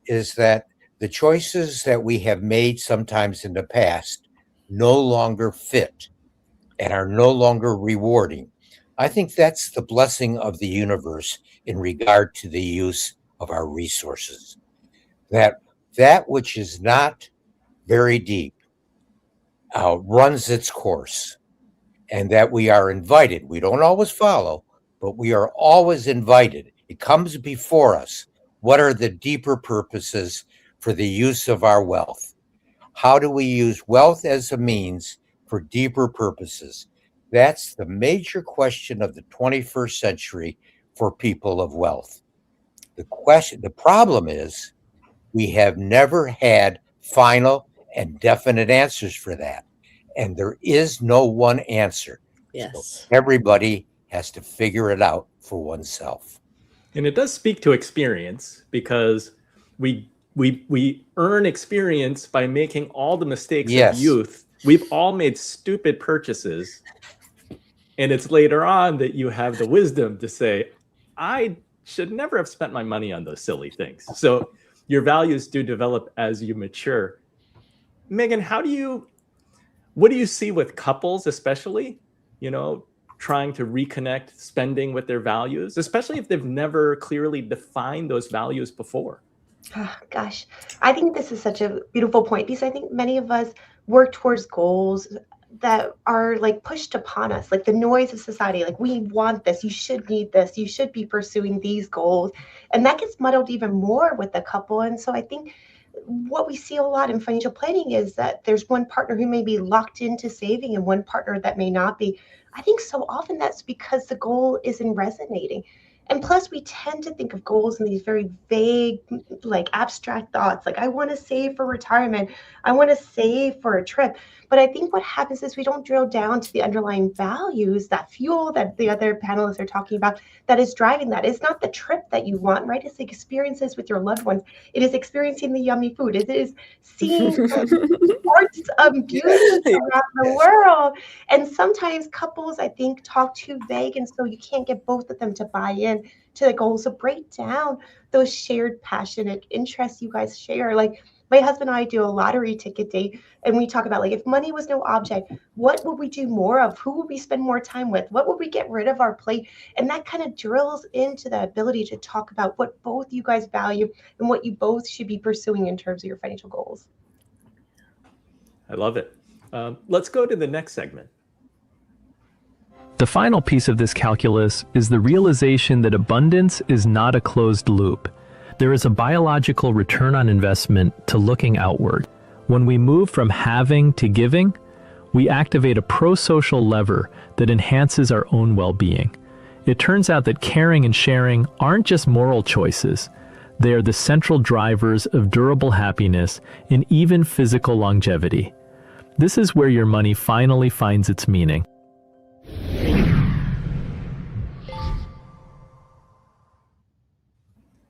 Speaker 4: is that the choices that we have made sometimes in the past no longer fit and are no longer rewarding. I think that's the blessing of the universe in regard to the use of our resources. That which is not very deep runs its course, and that we are invited. We don't always follow, but we are always invited. It comes before us. What are the deeper purposes for the use of our wealth? How do we use wealth as a means for deeper purposes? That's the major question of the 21st century for people of wealth. The problem is we have never had final and definite answers for that. And there is no one answer.
Speaker 6: Yes.
Speaker 4: So everybody has to figure it out for oneself.
Speaker 1: And it does speak to experience, because we earn experience by making all the mistakes of youth. We've all made stupid purchases. And it's later on that you have the wisdom to say, I should never have spent my money on those silly things. So your values do develop as you mature. Megan, what do you see with couples, especially, trying to reconnect spending with their values, especially if they've never clearly defined those values before?
Speaker 5: Oh, gosh, I think this is such a beautiful point, because I think many of us work towards goals that are like pushed upon us, like the noise of society. Like, we want this, you should need this, you should be pursuing these goals. And that gets muddled even more with the couple. And so I think what we see a lot in financial planning is that there's one partner who may be locked into saving and one partner that may not be. I think so often that's because the goal isn't resonating. And plus, we tend to think of goals in these very vague, like abstract thoughts, like I want to save for retirement, I want to save for a trip. But I think what happens is we don't drill down to the underlying values, that fuel that the other panelists are talking about, that is driving that. It's not the trip that you want, right? It's the experiences with your loved ones. It is experiencing the yummy food. It is seeing parts of beauty around the world. And sometimes couples, I think, talk too vague, and so you can't get both of them to buy in to the goals. So break down those shared passionate interests you guys share. Like my husband and I do a lottery ticket date, and we talk about, like, if money was no object, what would we do more of? Who would we spend more time with? What would we get rid of our plate? And that kind of drills into the ability to talk about what both you guys value and what you both should be pursuing in terms of your financial goals.
Speaker 1: I love it. Let's go to the next segment.
Speaker 3: The final piece of this calculus is the realization that abundance is not a closed loop. There is a biological return on investment to looking outward. When we move from having to giving, we activate a pro-social lever that enhances our own well-being. It turns out that caring and sharing aren't just moral choices. They are the central drivers of durable happiness and even physical longevity. This is where your money finally finds its meaning.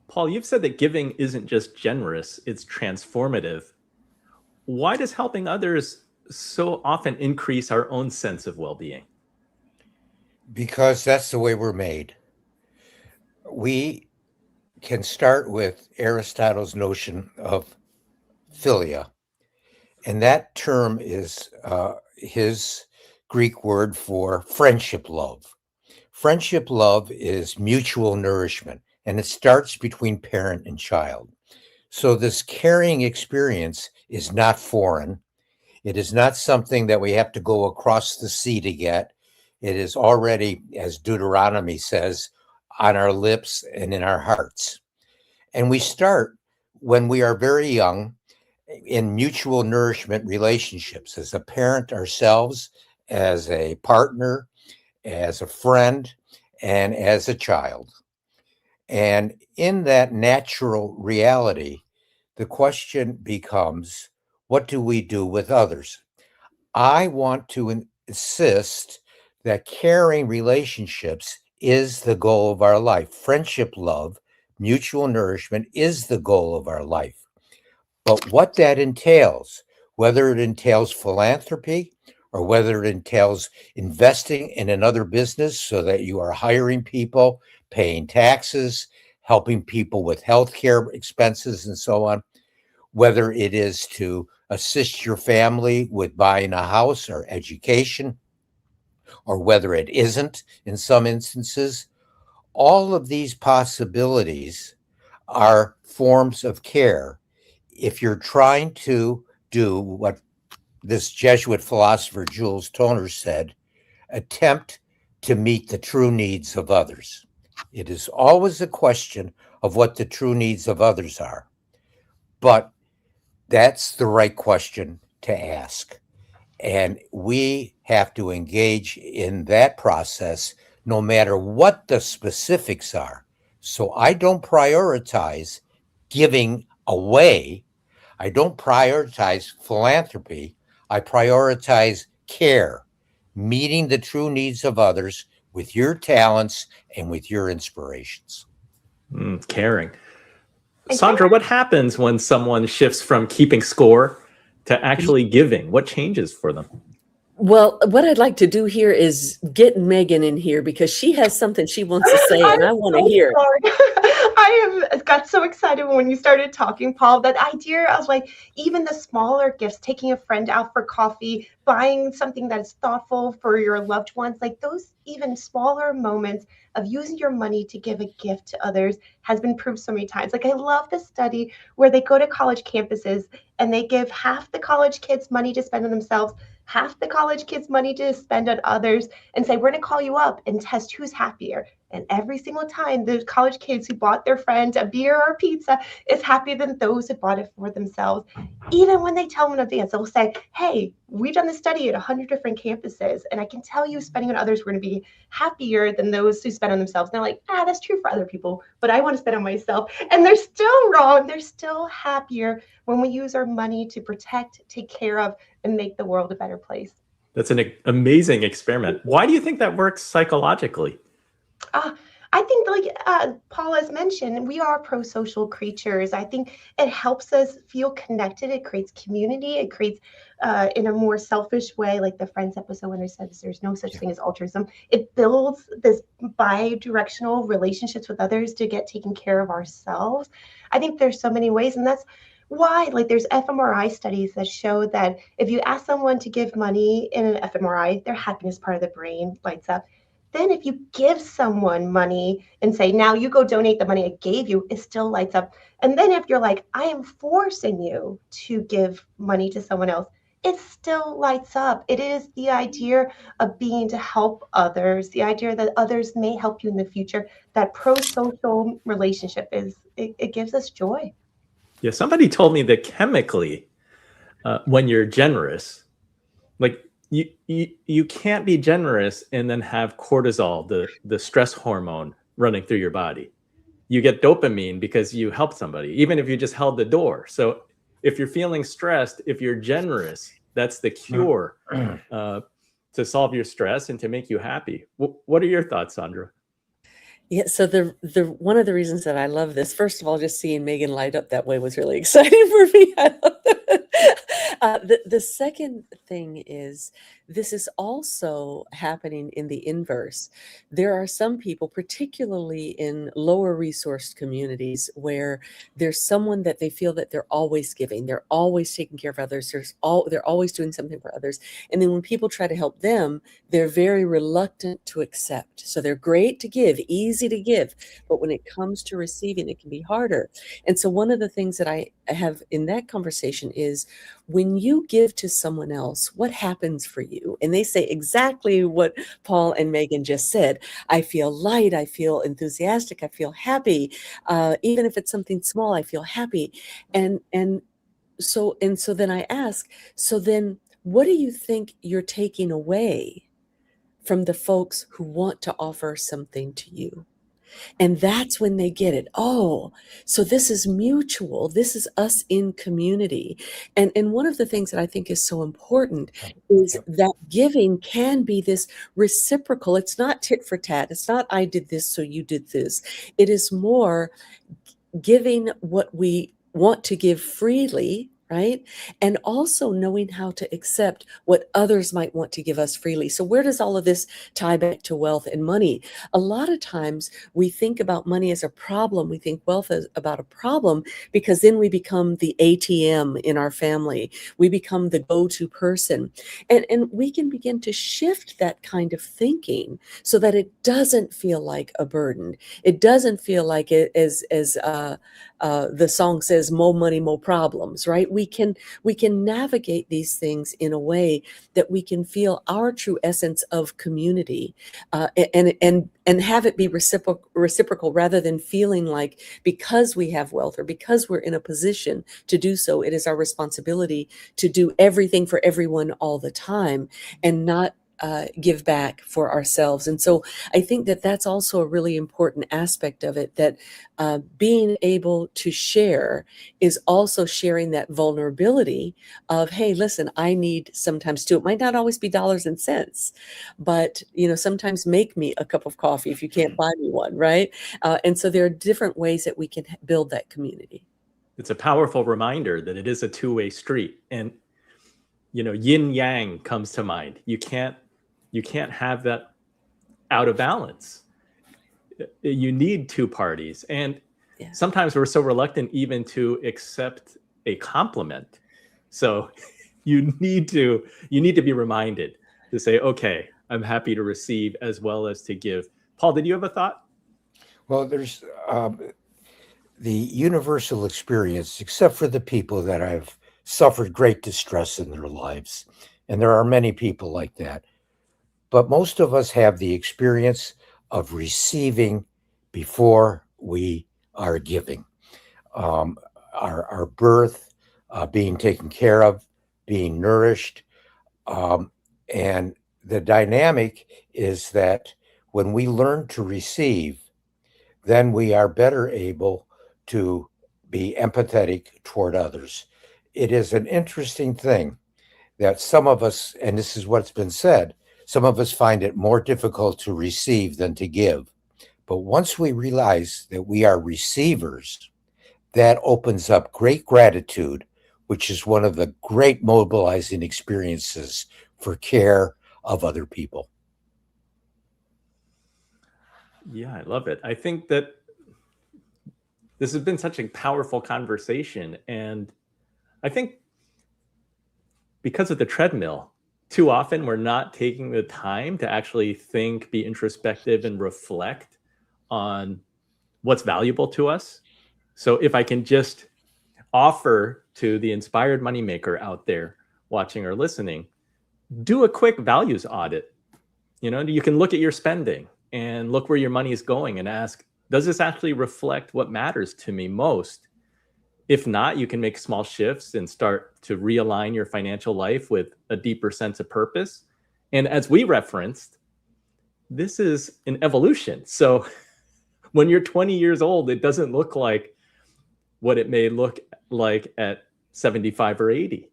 Speaker 1: Paul, you've said that giving isn't just generous, it's transformative. Why does helping others so often increase our own sense of well-being?
Speaker 4: Because that's the way we're made. We can start with Aristotle's notion of philia. And that term is his Greek word for friendship love. Friendship love is mutual nourishment, and it starts between parent and child. So this caring experience is not foreign. It is not something that we have to go across the sea to get. It is already, as Deuteronomy says, on our lips and in our hearts. And we start when we are very young in mutual nourishment relationships as a parent ourselves, as a partner, as a friend, and as a child. And in that natural reality, the question becomes, what do we do with others? I want to insist that caring relationships is the goal of our life. Friendship, love, mutual nourishment is the goal of our life. But what that entails, whether it entails philanthropy or whether it entails investing in another business so that you are hiring people, paying taxes, helping people with healthcare expenses and so on, whether it is to assist your family with buying a house or education, or whether it isn't in some instances, all of these possibilities are forms of care. If you're trying to do what this Jesuit philosopher Jules Toner said, attempt to meet the true needs of others. It is always a question of what the true needs of others are. But that's the right question to ask. And we have to engage in that process no matter what the specifics are. So I don't prioritize giving away. I don't prioritize philanthropy. I prioritize care, meeting the true needs of others with your talents and with your inspirations.
Speaker 1: Caring. Saundra, what happens when someone shifts from keeping score to actually giving? What changes for them?
Speaker 6: Well, what I'd like to do here is get Megan in here because she has something she wants to say, and I want to hear it.
Speaker 5: I got so excited when you started talking, Paul. That idea of, like, even the smaller gifts, taking a friend out for coffee, buying something that is thoughtful for your loved ones, like those even smaller moments of using your money to give a gift to others has been proved so many times. Like, I love the study where they go to college campuses and they give half the college kids money to spend on themselves, half the college kids money to spend on others, and say, we're going to call you up and test who's happier. And every single time, the college kids who bought their friends a beer or pizza is happier than those who bought it for themselves. Even when they tell them in advance, they'll say, hey, we've done this study at 100 different campuses, and I can tell you spending on others, we're going to be happier than those who spend on themselves. And they're like, that's true for other people, but I want to spend on myself. And they're still wrong. They're still happier when we use our money to protect, take care of, and make the world a better place.
Speaker 1: That's an amazing experiment. Why do you think that works psychologically?
Speaker 5: I think, like Paul has mentioned, we are pro-social creatures. I think it helps us feel connected. It creates community. It creates, in a more selfish way, like the Friends episode when it says there's no such thing as altruism. It builds this bi-directional relationships with others to get taken care of ourselves. I think there's so many ways, and that's why, like, there's fMRI studies that show that if you ask someone to give money in an fMRI, their happiness part of the brain lights up. Then if you give someone money and say, now you go donate the money I gave you, it still lights up. And then if you're like, I am forcing you to give money to someone else, it still lights up. It is the idea of being to help others, the idea that others may help you in the future. That pro-social relationship it gives us joy.
Speaker 1: Yeah, somebody told me that chemically, when you're generous, like you can't be generous and then have cortisol, the stress hormone, running through your body. You get dopamine because you helped somebody, even if you just held the door. So if you're feeling stressed, if you're generous, that's the cure to solve your stress and to make you happy. What are your thoughts, Saundra?
Speaker 6: Yeah, so the one of the reasons that I love this, first of all, just seeing Megan light up that way was really exciting for me. I love that. The second thing is, this is also happening in the inverse. There are some people, particularly in lower resourced communities, where there's someone that they feel that they're always giving, they're always taking care of others, they're always doing something for others. And then when people try to help them, they're very reluctant to accept. So they're great to give, easy to give, but when it comes to receiving, it can be harder. And so one of the things that I have in that conversation is, when you give to someone else, what happens for you? And they say exactly what Paul and Megan just said. I feel light, I feel enthusiastic, I feel happy. Even if it's something small, I feel happy. And so then I ask, so then what do you think you're taking away from the folks who want to offer something to you? And that's when they get it. Oh, so this is mutual. This is us in community. And one of the things that I think is so important is that giving can be this reciprocal. It's not tit for tat. It's not I did this, so you did this. It is more giving what we want to give freely, right? And also knowing how to accept what others might want to give us freely. So where does all of this tie back to wealth and money? A lot of times we think about money as a problem. We think wealth is about a problem, because then we become the ATM in our family. We become the go-to person. And we can begin to shift that kind of thinking so that it doesn't feel like a burden. It doesn't feel like it as the song says, more money, more problems, right? We can navigate these things in a way that we can feel our true essence of community, and have it be reciprocal, rather than feeling like because we have wealth or because we're in a position to do so, it is our responsibility to do everything for everyone all the time and not give back for ourselves. And so I think that that's also a really important aspect of it, that being able to share is also sharing that vulnerability of, hey, listen, I need sometimes too. It might not always be dollars and cents, but sometimes make me a cup of coffee if you can't buy me one, right? And so there are different ways that we can build that community.
Speaker 1: It's a powerful reminder that it is a two-way street, and yin yang comes to mind. You can't have that out of balance. You need two parties. And sometimes we're so reluctant even to accept a compliment. So you need to be reminded to say, okay, I'm happy to receive as well as to give. Paul, did you have a thought?
Speaker 4: Well, there's the universal experience, except for the people that have suffered great distress in their lives. And there are many people like that. But most of us have the experience of receiving before we are giving. Our birth, being taken care of, being nourished. And the dynamic is that when we learn to receive, then we are better able to be empathetic toward others. It is an interesting thing that some of us, and this is what's been said, some of us find it more difficult to receive than to give. But once we realize that we are receivers, that opens up great gratitude, which is one of the great mobilizing experiences for care of other people.
Speaker 1: Yeah, I love it. I think that this has been such a powerful conversation. And I think because of the treadmill, too often we're not taking the time to actually think, be introspective, and reflect on what's valuable to us. So if I can just offer to the inspired moneymaker out there watching or listening, do a quick values audit. You know, you can look at your spending and look where your money is going and ask, does this actually reflect what matters to me most? If not, you can make small shifts and start to realign your financial life with a deeper sense of purpose. And as we referenced, this is an evolution. So when you're 20 years old, it doesn't look like what it may look like at 75 or 80.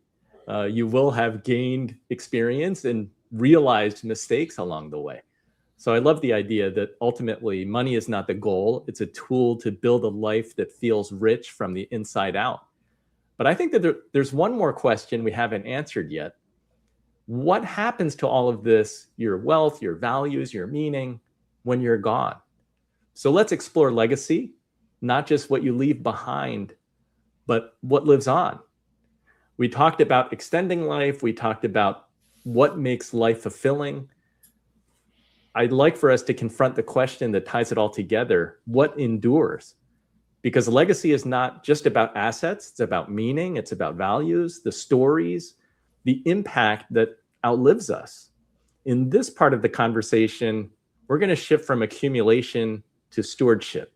Speaker 1: You will have gained experience and realized mistakes along the way. So I love the idea that ultimately money is not the goal. It's a tool to build a life that feels rich from the inside out. But I think that there's one more question we haven't answered yet. What happens to all of this, your wealth, your values, your meaning, when you're gone? So let's explore legacy, not just what you leave behind, but what lives on. We talked about extending life. We talked about what makes life fulfilling. I'd like for us to confront the question that ties it all together. What endures? Because legacy is not just about assets. It's about meaning. It's about values, the stories, the impact that outlives us. In this part of the conversation, we're going to shift from accumulation to stewardship,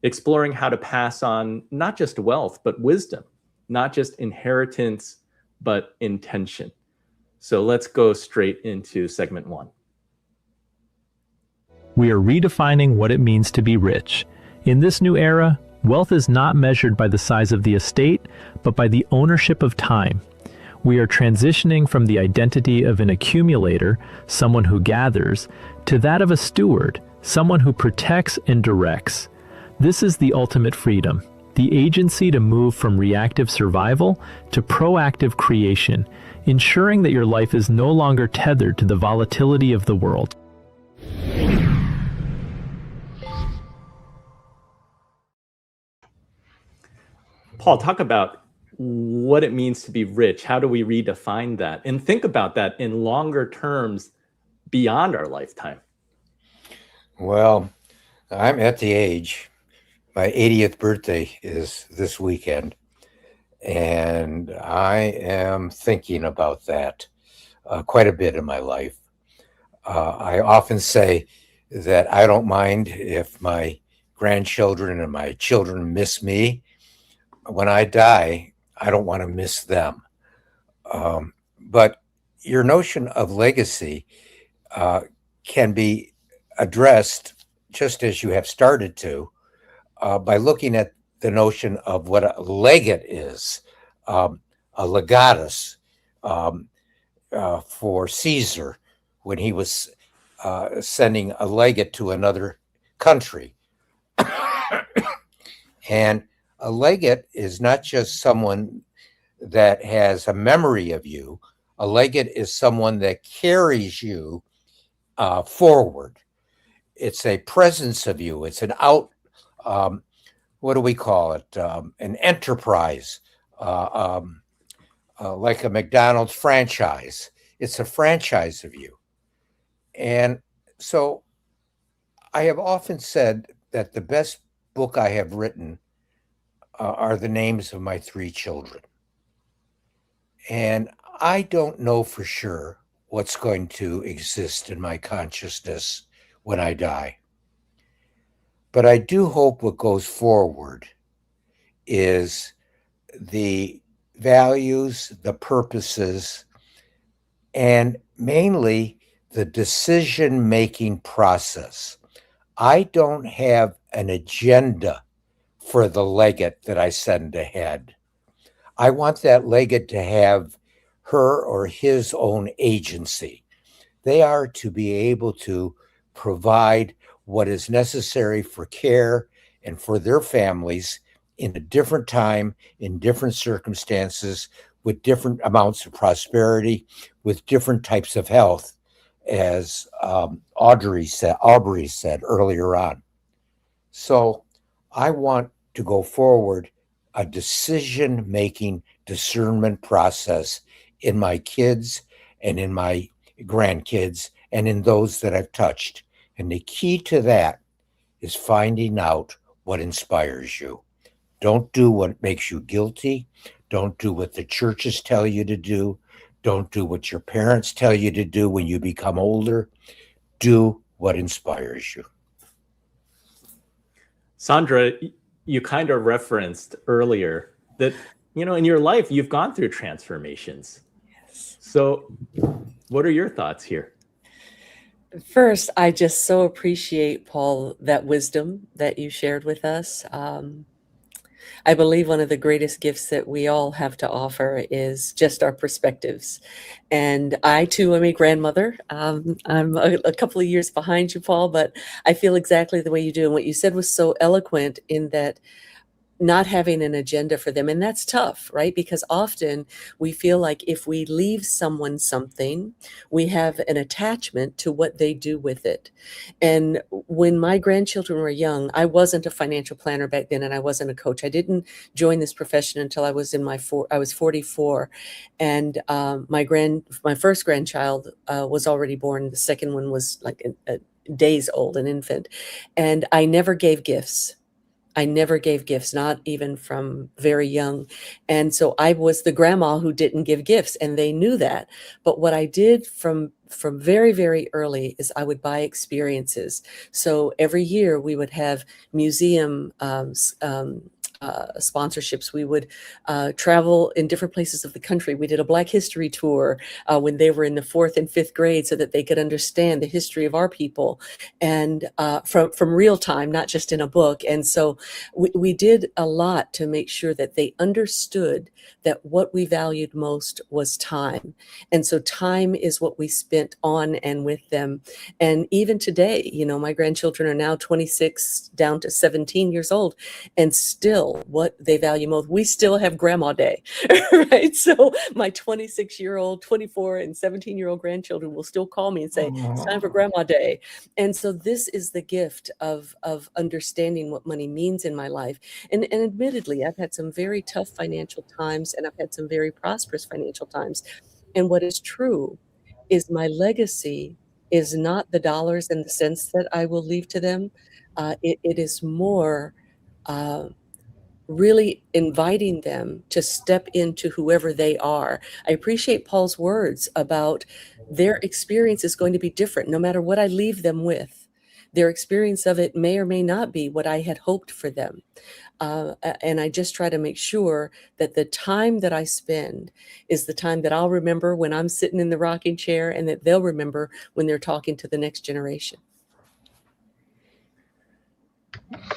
Speaker 1: exploring how to pass on not just wealth, but wisdom, not just inheritance, but intention. So let's go straight into segment 1.
Speaker 3: We are redefining what it means to be rich. In this new era, wealth is not measured by the size of the estate, but by the ownership of time. We are transitioning from the identity of an accumulator, someone who gathers, to that of a steward, someone who protects and directs. This is the ultimate freedom, the agency to move from reactive survival to proactive creation, ensuring that your life is no longer tethered to the volatility of the world.
Speaker 1: Paul, talk about what it means to be rich. How do we redefine that? And think about that in longer terms beyond our lifetime.
Speaker 4: Well, I'm at the age, my 80th birthday is this weekend, and I am thinking about that quite a bit in my life. I often say that I don't mind if my grandchildren and my children miss me. When I die, I don't want to miss them. But your notion of legacy can be addressed, just as you have started to, by looking at the notion of what a legate is, a legatus for Caesar when he was sending a legate to another country. And a legate is not just someone that has a memory of you. A legate is someone that carries you forward. It's a presence of you. It's an what do we call it? An enterprise, like a McDonald's franchise. It's a franchise of you. And so I have often said that the best book I have written are the names of my 3 children. And I don't know for sure what's going to exist in my consciousness when I die. But I do hope what goes forward is the values, the purposes, and mainly the decision-making process. I don't have an agenda for the legate that I send ahead. I want that legate to have her or his own agency. They are to be able to provide what is necessary for care and for their families in a different time, in different circumstances, with different amounts of prosperity, with different types of health, as Aubrey said earlier on. So I want to go forward a decision-making discernment process in my kids and in my grandkids and in those that I've touched. And the key to that is finding out what inspires you. Don't do what makes you guilty. Don't do what the churches tell you to do. Don't do what your parents tell you to do when you become older. Do what inspires you.
Speaker 1: Saundra, you kind of referenced earlier that, in your life, you've gone through transformations.
Speaker 6: Yes.
Speaker 1: So what are your thoughts here?
Speaker 6: First, I just so appreciate, Paul, that wisdom that you shared with us. I believe one of the greatest gifts that we all have to offer is just our perspectives. And I, too, am a grandmother. I'm a couple of years behind you, Paul, but I feel exactly the way you do. And what you said was so eloquent in that not having an agenda for them. And that's tough, right? Because often we feel like if we leave someone something, we have an attachment to what they do with it. And when my grandchildren were young, I wasn't a financial planner back then, and I wasn't a coach. I didn't join this profession until I was I was 44. And my first grandchild was already born. The second one was like days old, an infant. And I never gave gifts. Not even from very young. And so I was the grandma who didn't give gifts, and they knew that. But what I did from very, very early is I would buy experiences. So every year we would have museum sponsorships. We would travel in different places of the country. We did a Black History tour when they were in the 4th and 5th grade, so that they could understand the history of our people, and from real time, not just in a book. And so we did a lot to make sure that they understood that what we valued most was time. And so time is what we spent on and with them. And even today, my grandchildren are now 26 down to 17 years old, and still what they value most. We still have Grandma Day, right? So my 26-year-old, 24 and 17-year-old grandchildren will still call me and say, it's time for Grandma Day. And so this is the gift of understanding what money means in my life. And admittedly, I've had some very tough financial times, and I've had some very prosperous financial times. And what is true is my legacy is not the dollars and the cents that I will leave to them. It is more really inviting them to step into whoever they are. I appreciate Paul's words about their experience is going to be different no matter what I leave them with. Their experience of it may or may not be what I had hoped for them. And I just try to make sure that the time that I spend is the time that I'll remember when I'm sitting in the rocking chair, and that they'll remember when they're talking to the next generation.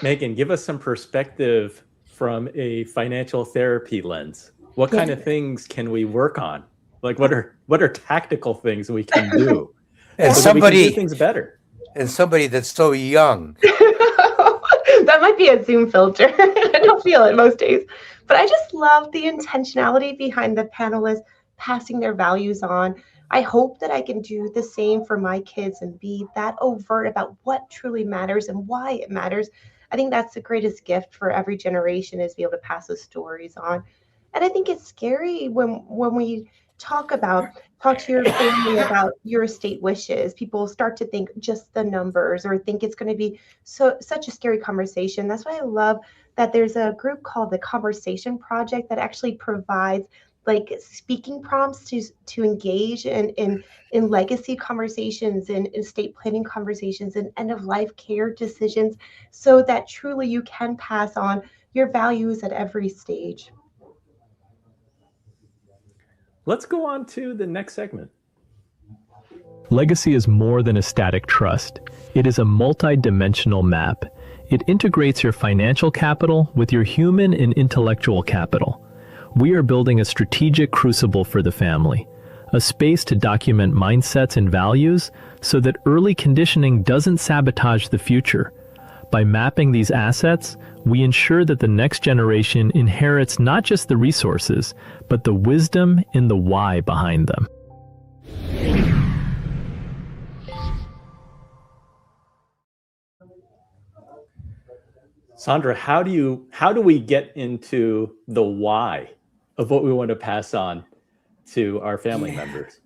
Speaker 1: Megan, give us some perspective from a financial therapy lens. What kind of things can we work on? Like what are tactical things we can do?
Speaker 4: And
Speaker 1: so
Speaker 4: somebody
Speaker 1: that we can do things better.
Speaker 4: And somebody that's so young.
Speaker 5: That might be a Zoom filter. I don't feel it most days. But I just love the intentionality behind the panelists passing their values on. I hope that I can do the same for my kids and be that overt about what truly matters and why it matters. I think that's the greatest gift for every generation, is to be able to pass those stories on. And I think it's scary when we talk to your family about your estate wishes. People start to think just the numbers, or think it's going to be such a scary conversation. That's why I love that there's a group called the Conversation Project that actually provides like speaking prompts to engage in legacy conversations, in estate planning conversations, and end of life care decisions, so that truly you can pass on your values at every stage.
Speaker 1: Let's go on to the next segment.
Speaker 3: Legacy is more than a static trust. It is a multi-dimensional map. It integrates your financial capital with your human and intellectual capital. We are building a strategic crucible for the family, a space to document mindsets and values so that early conditioning doesn't sabotage the future. By mapping these assets, we ensure that the next generation inherits not just the resources, but the wisdom and the why behind them.
Speaker 1: Saundra, how do we get into the why of what we want to pass on to our family members?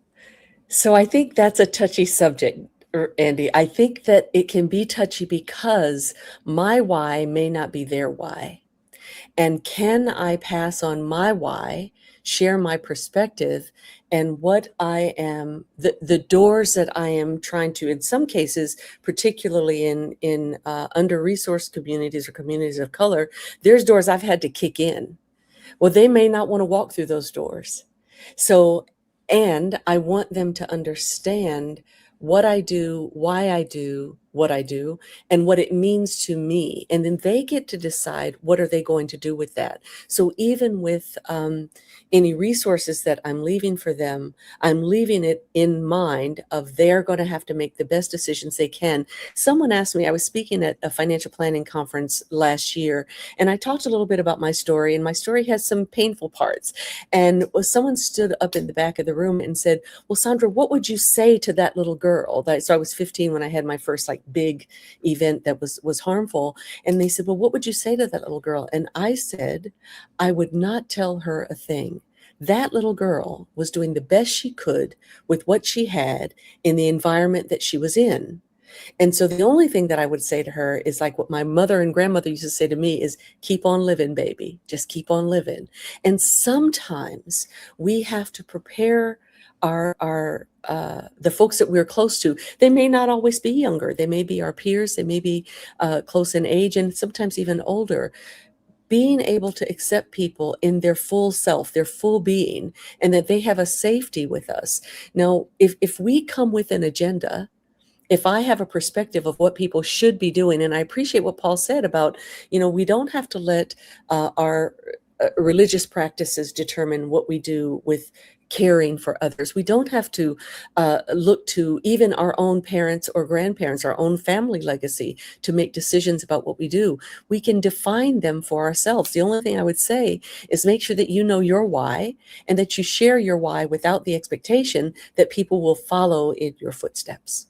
Speaker 6: So I think that's a touchy subject, Andy. I think that it can be touchy because my why may not be their why. And can I pass on my why, share my perspective, and what I am, the doors that I am trying to, in some cases, particularly in under-resourced communities or communities of color, there's doors I've had to kick in. Well, they may not want to walk through those doors. So, and I want them to understand what I do, why I do what I do, and what it means to me. And then they get to decide what are they going to do with that. So even with any resources that I'm leaving for them, I'm leaving it in mind of they're going to have to make the best decisions they can. Someone asked me, I was speaking at a financial planning conference last year, and I talked a little bit about my story, and my story has some painful parts. And someone stood up in the back of the room and said, well, Saundra, what would you say to that little girl? So I was 15 when I had my first big event that was harmful. And they said, well, what would you say to that little girl? And I said, I would not tell her a thing. That little girl was doing the best she could with what she had in the environment that she was in. And so the only thing that I would say to her is like what my mother and grandmother used to say to me is, keep on living, baby. Just keep on living. And sometimes we have to prepare the folks that we're close to. They may not always be younger. They may be our peers. They may be close in age and sometimes even older. Being able to accept people in their full self, their full being, and that they have a safety with us. Now, if we come with an agenda, if I have a perspective of what people should be doing, and I appreciate what Paul said about, we don't have to let our religious practices determine what we do with caring for others. We don't have to look to even our own parents or grandparents, our own family legacy to make decisions about what we do. We can define them for ourselves. The only thing I would say is make sure that you know your why and that you share your why without the expectation that people will follow in your footsteps.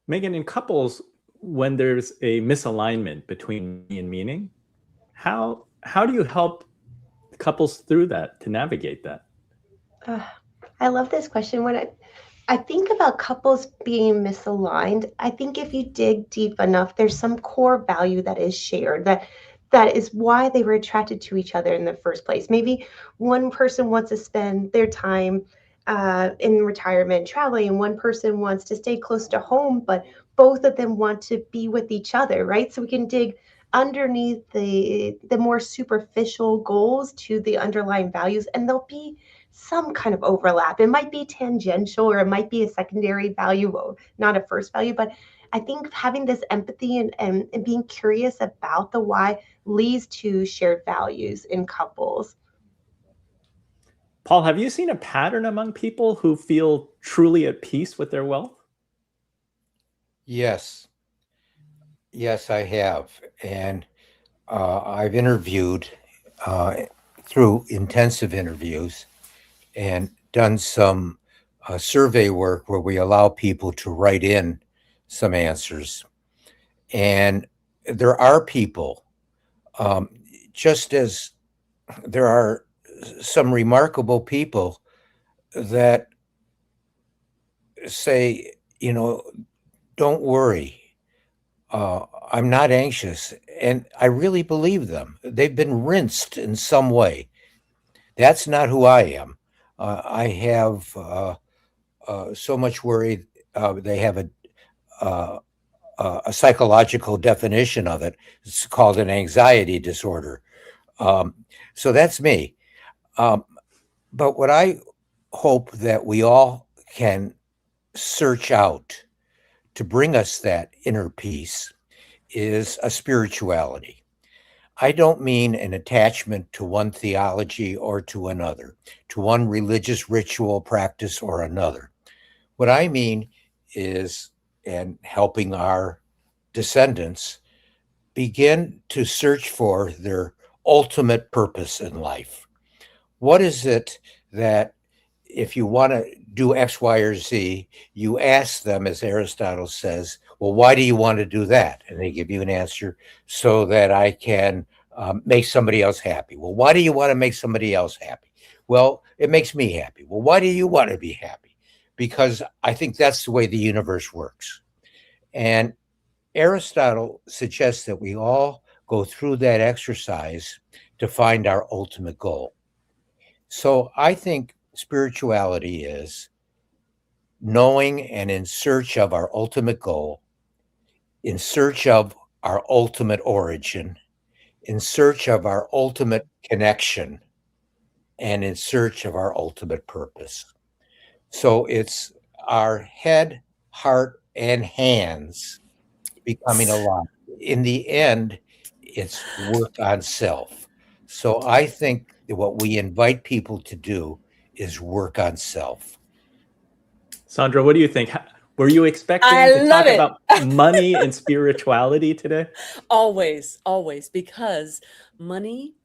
Speaker 1: Megan, in couples, when there's a misalignment between me and meaning, how do you help couples through that, to navigate that?
Speaker 5: I love this question. When I think about couples being misaligned, I think if you dig deep enough, there's some core value that is shared, that is why they were attracted to each other in the first place. Maybe one person wants to spend their time in retirement traveling, and one person wants to stay close to home, but both of them want to be with each other, right? So we can dig underneath the more superficial goals to the underlying values, and there'll be some kind of overlap. It might be tangential, or it might be a secondary value, not a first value. But I think having this empathy and being curious about the why leads to shared values in couples.
Speaker 1: Paul, have you seen a pattern among people who feel truly at peace with their wealth?
Speaker 4: Yes, I have. And I've interviewed through intensive interviews and done some survey work where we allow people to write in some answers. And there are people, just as there are some remarkable people that say, don't worry, I'm not anxious. And I really believe them. They've been rinsed in some way. That's not who I am. I have so much worry. They have a psychological definition of it. It's called an anxiety disorder. So that's me. But what I hope that we all can search out to bring us that inner peace is a spirituality. I don't mean an attachment to one theology or to another, to one religious ritual practice or another. What I mean is, and helping our descendants begin to search for their ultimate purpose in life. What is it that, if you want to do X, Y, or Z, you ask them, as Aristotle says, well, why do you want to do that? And they give you an answer, so that I can make somebody else happy. Well, why do you want to make somebody else happy? Well, it makes me happy. Well, why do you want to be happy? Because I think that's the way the universe works. And Aristotle suggests that we all go through that exercise to find our ultimate goal. So I think spirituality is knowing and in search of our ultimate goal, in search of our ultimate origin, in search of our ultimate connection, and in search of our ultimate purpose. So it's our head, heart, and hands becoming alive. In the end, it's work on self. So I think that what we invite people to do is work on self.
Speaker 1: Saundra, what do you think? Were you expecting
Speaker 6: I
Speaker 1: to
Speaker 6: love
Speaker 1: talk
Speaker 6: it.
Speaker 1: about money and spirituality today?
Speaker 6: Always, always, because money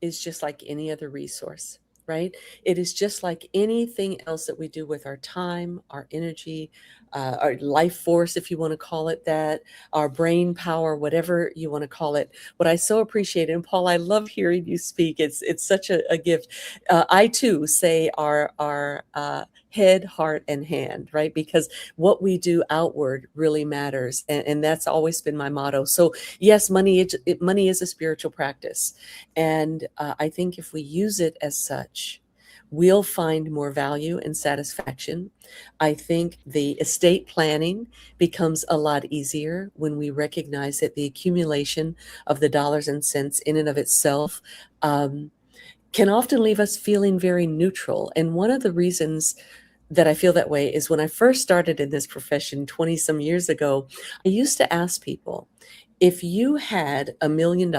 Speaker 6: is just like any other resource, right? It is just like anything else that we do with our time, our energy, our life force, if you want to call it that, our brain power, whatever you want to call it. What I so appreciate, and Paul, I love hearing you speak. It's such a gift. I too say our head, heart, and hand, right? Because what we do outward really matters, and that's always been my motto. So yes, money is a spiritual practice, and I think if we use it as such, we'll find more value and satisfaction. I think the estate planning becomes a lot easier when we recognize that the accumulation of the dollars and cents in and of itself can often leave us feeling very neutral. And one of the reasons that I feel that way is when I first started in this profession 20 some years ago, I used to ask people, if you had $1 million,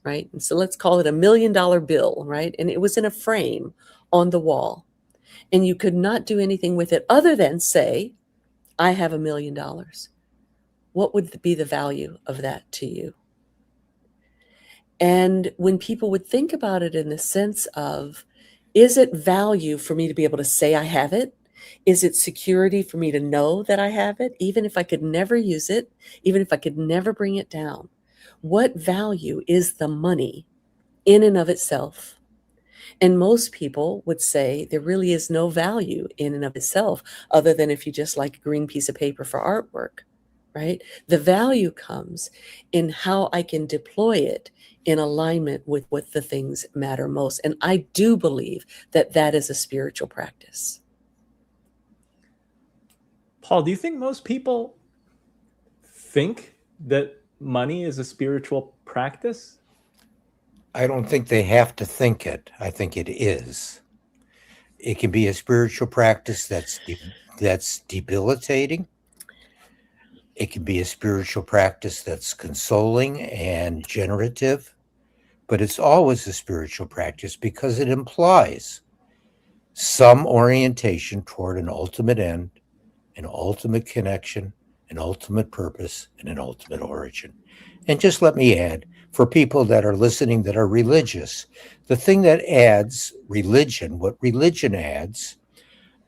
Speaker 6: right? And so let's call it $1 million bill, right? And it was in a frame on the wall, and you could not do anything with it other than say, I have $1 million. What would be the value of that to you? And when people would think about it in the sense of, is it value for me to be able to say I have it? Is it security for me to know that I have it, even if I could never use it, even if I could never bring it down? What value is the money in and of itself? And most people would say there really is no value in and of itself, other than if you just like a green piece of paper for artwork, right? The value comes in how I can deploy it in alignment with what the things matter most. And I do believe that that is a spiritual practice.
Speaker 1: Paul, do you think most people think that money is a spiritual practice?
Speaker 4: I don't think they have to think it. I think it is. It can be a spiritual practice that's debilitating. It can be a spiritual practice that's consoling and generative, but it's always a spiritual practice because it implies some orientation toward an ultimate end, an ultimate connection, an ultimate purpose, and an ultimate origin. And just let me add, for people that are listening that are religious, the thing that adds religion, what religion adds,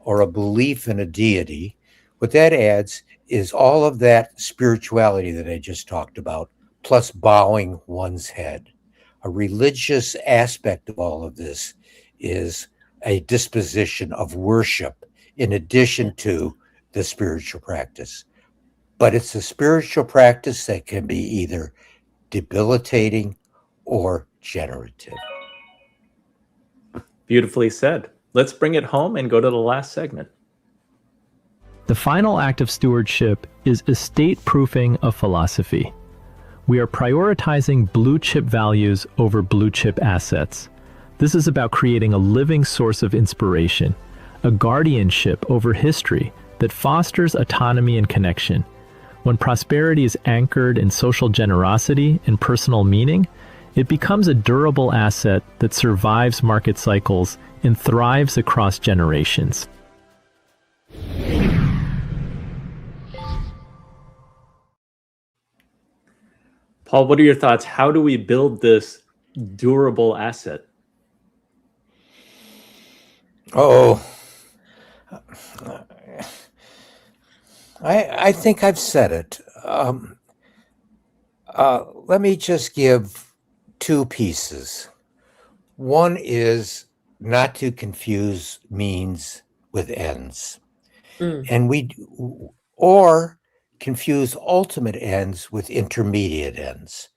Speaker 4: or a belief in a deity, what that adds is all of that spirituality that I just talked about, plus bowing one's head. A religious aspect of all of this is a disposition of worship in addition to the spiritual practice. But it's a spiritual practice that can be either debilitating or generative.
Speaker 1: Beautifully said. Let's bring it home and go to the last segment.
Speaker 3: The final act of stewardship is estate proofing of philosophy. We are prioritizing blue chip values over blue chip assets. This is about creating a living source of inspiration, a guardianship over history that fosters autonomy and connection. When prosperity is anchored in social generosity and personal meaning, it becomes a durable asset that survives market cycles and thrives across generations.
Speaker 1: Paul, what are your thoughts? How do we build this durable asset?
Speaker 4: Oh, I think I've said it. Let me just give two pieces. One is not to confuse means with ends, or confuse ultimate ends with intermediate ends.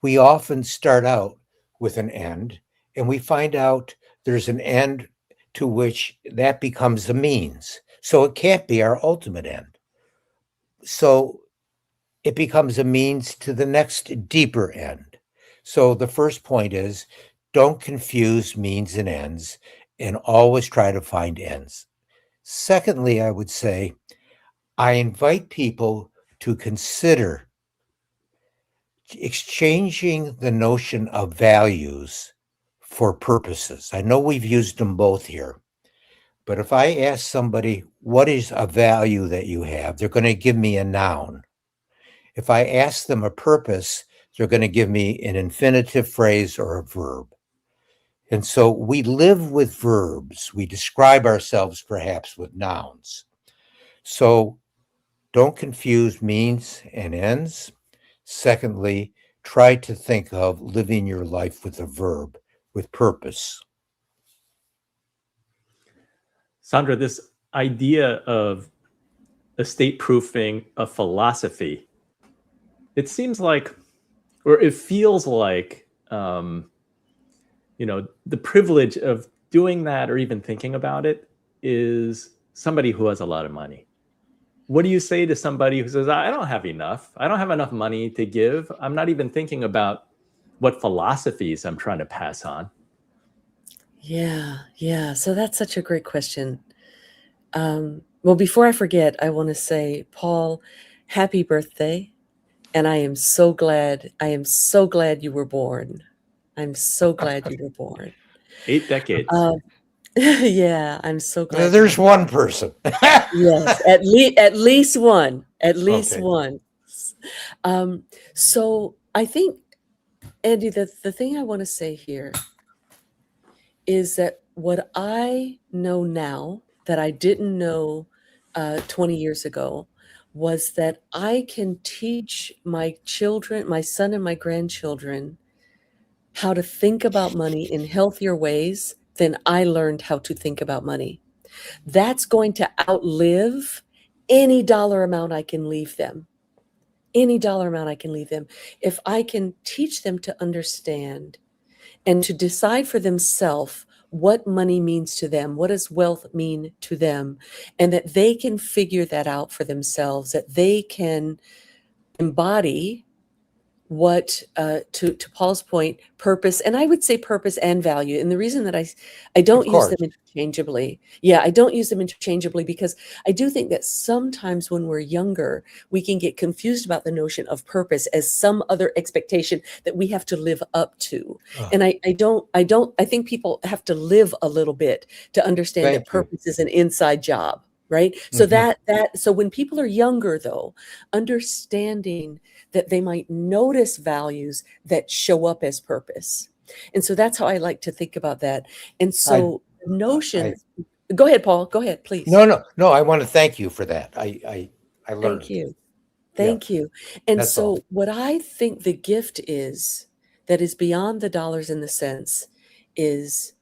Speaker 4: We often start out with an end, and we find out there's an end to which that becomes a means. So it can't be our ultimate end. So it becomes a means to the next deeper end. So the first point is, don't confuse means and ends, and always try to find ends. Secondly, I would say, I invite people to consider exchanging the notion of values for purposes. I know we've used them both here, but if I ask somebody, what is a value that you have? They're going to give me a noun. If I ask them a purpose, they're going to give me an infinitive phrase or a verb. And so we live with verbs. We describe ourselves perhaps with nouns. So don't confuse means and ends. Secondly, try to think of living your life with a verb, with purpose.
Speaker 1: Saundra, this idea of estate proofing a philosophy, it seems like, or it feels like, the privilege of doing that or even thinking about it is somebody who has a lot of money. What do you say to somebody who says, I don't have enough. I don't have enough money to give. I'm not even thinking about what philosophies I'm trying to pass on.
Speaker 6: Yeah. So that's such a great question. Well, before I forget, I want to say, Paul, happy birthday. And I am so glad you were born. I'm so glad you were born.
Speaker 1: 8 decades.
Speaker 6: Yeah, I'm so glad.
Speaker 4: There's one person.
Speaker 6: Yes, at least one.
Speaker 4: Okay.
Speaker 6: One. So I think, Andy, the thing I want to say here is that what I know now that I didn't know 20 years ago was that I can teach my children, my son and my grandchildren, how to think about money in healthier ways than I learned how to think about money. That's going to outlive any dollar amount I can leave them. Any dollar amount I can leave them. If I can teach them to understand and to decide for themselves what money means to them, what does wealth mean to them, and that they can figure that out for themselves, that they can embody what, to Paul's point, purpose, and I would say purpose and value. And the reason that I don't use them interchangeably. Yeah, I don't use them interchangeably because I do think that sometimes when we're younger, we can get confused about the notion of purpose as some other expectation that we have to live up to. And I think people have to live a little bit to understand that purpose is an inside job, right? So so when people are younger, though, understanding that they might notice values that show up as purpose. And so that's how I like to think about that. And so go ahead, Paul, go ahead, please.
Speaker 4: No, I want to thank you for that. I learned.
Speaker 6: Thank you. And
Speaker 4: That's
Speaker 6: so
Speaker 4: all.
Speaker 6: what I think the gift is that is beyond the dollars and the cents is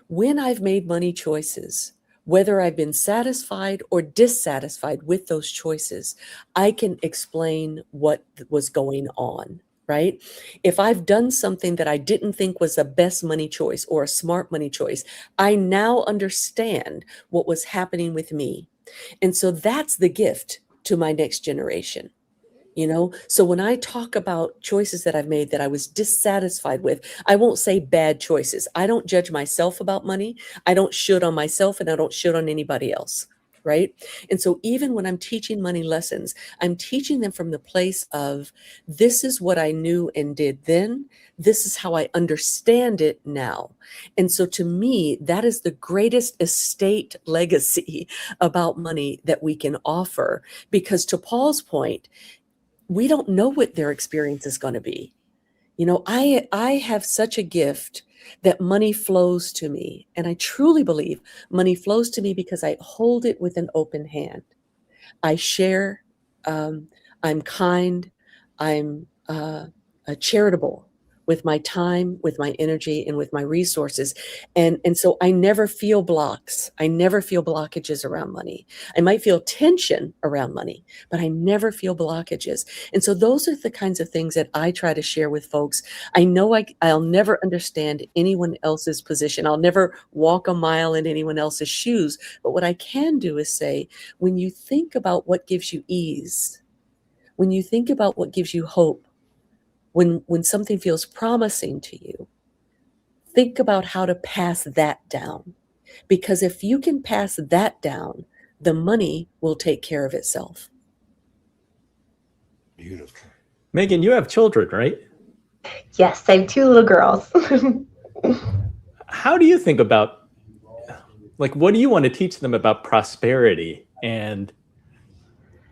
Speaker 6: when I've made money choices, whether I've been satisfied or dissatisfied with those choices, I can explain what was going on. right? If I've done something that I didn't think was the best money choice or a smart money choice, I now understand what was happening with me. And so that's the gift to my next generation. So when I talk about choices that I've made that I was dissatisfied with, I won't say bad choices. I don't judge myself about money. I don't should on myself, and I don't should on anybody else. Right. And so even when I'm teaching money lessons, I'm teaching them from the place of, this is what I knew and did then. This is how I understand it now. And so to me, that is the greatest estate legacy about money that we can offer, because to Paul's point, we don't know what their experience is going to be. I have such a gift that money flows to me. And I truly believe money flows to me because I hold it with an open hand. I share, I'm kind, I'm charitable with my time, with my energy, and with my resources. And so I never feel blocks. I never feel blockages around money. I might feel tension around money, but I never feel blockages. And so those are the kinds of things that I try to share with folks. I know I'll never understand anyone else's position. I'll never walk a mile in anyone else's shoes. But what I can do is say, when you think about what gives you ease, when you think about what gives you hope, when something feels promising to you, think about how to pass that down. Because if you can pass that down, the money will take care of itself.
Speaker 4: Beautiful.
Speaker 1: Megan, you have children, right?
Speaker 5: Yes, I have 2 little girls.
Speaker 1: How do you think about, what do you want to teach them about prosperity and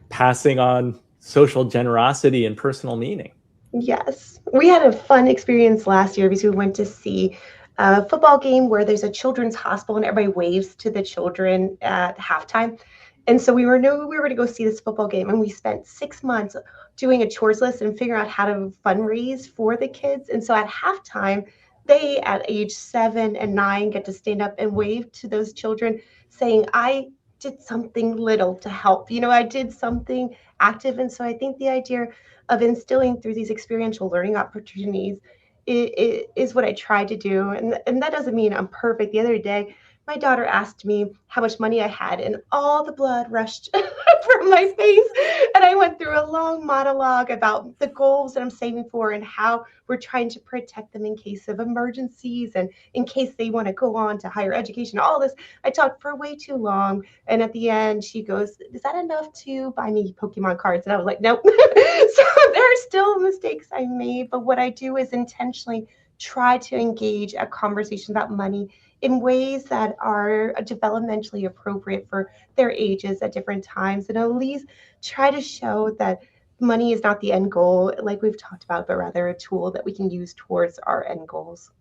Speaker 1: passing on social generosity and personal meaning?
Speaker 5: Yes, we had a fun experience last year because we went to see a football game where there's a children's hospital and everybody waves to the children at halftime. And so we knew we were going to go see this football game, and we spent 6 months doing a chores list and figuring out how to fundraise for the kids. And so at halftime, they at age 7 and 9 get to stand up and wave to those children, saying, I did something little to help. I did something active. And so I think the idea of instilling through these experiential learning opportunities is what I try to do. And that doesn't mean I'm perfect. The other day, my daughter asked me how much money I had, and all the blood rushed from my face. And I went through a long monologue about the goals that I'm saving for and how we're trying to protect them in case of emergencies and in case they want to go on to higher education. All this, I talked for way too long. And at the end, she goes, is that enough to buy me Pokemon cards? And I was like, nope. So there are still mistakes I made. But what I do is intentionally try to engage a conversation about money in ways that are developmentally appropriate for their ages at different times, and at least try to show that money is not the end goal, like we've talked about, but rather a tool that we can use towards our end goals.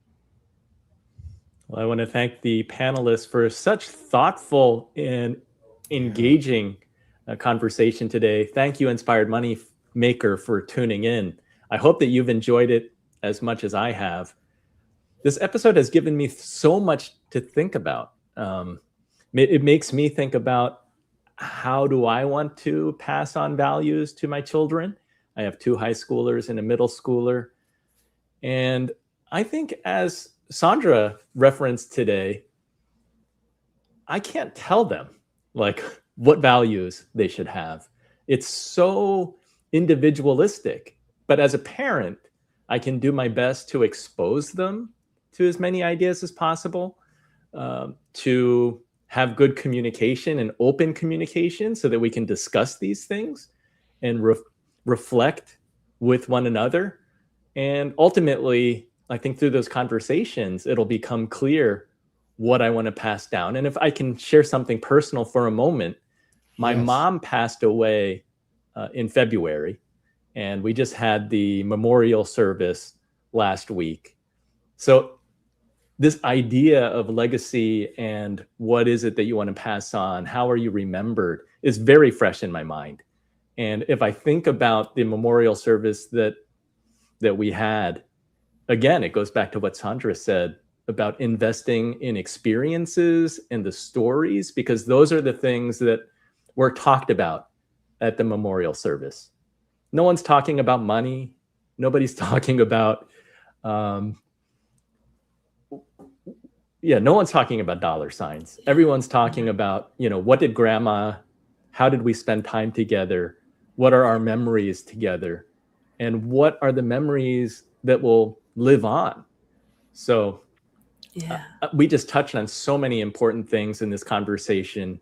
Speaker 1: Well, I want to thank the panelists for such thoughtful and engaging conversation today. Thank you, Inspired Money Maker, for tuning in. I hope that you've enjoyed it as much as I have. This episode has given me so much to think about. It makes me think about, how do I want to pass on values to my children? I have 2 high schoolers and a middle schooler. And I think, as Saundra referenced today, I can't tell them what values they should have. It's so individualistic. But as a parent, I can do my best to expose them to as many ideas as possible, to have good communication and open communication so that we can discuss these things and reflect with one another. And ultimately, I think through those conversations, it'll become clear what I want to pass down. And if I can share something personal for a moment, my mom passed away in February, and we just had the memorial service last week. So this idea of legacy and what is it that you want to pass on, how are you remembered, is very fresh in my mind. And if I think about the memorial service that we had, again, it goes back to what Saundra said about investing in experiences and the stories, because those are the things that were talked about at the memorial service. No one's talking about money. Nobody's talking about, no one's talking about dollar signs. Everyone's talking about, what did grandma, how did we spend time together? What are our memories together? And what are the memories that will live on? So we just touched on so many important things in this conversation,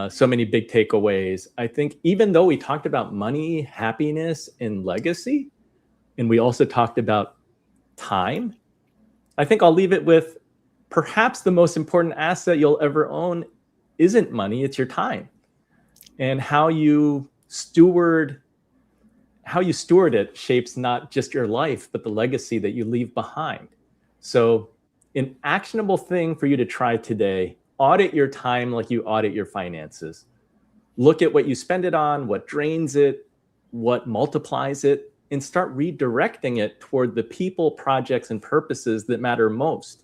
Speaker 1: so many big takeaways. I think even though we talked about money, happiness, and legacy, and we also talked about time, I think I'll leave it with perhaps the most important asset you'll ever own isn't money, it's your time. And how you steward it shapes not just your life, but the legacy that you leave behind. So an actionable thing for you to try today, audit your time like you audit your finances. Look at what you spend it on, what drains it, what multiplies it, and start redirecting it toward the people, projects, and purposes that matter most.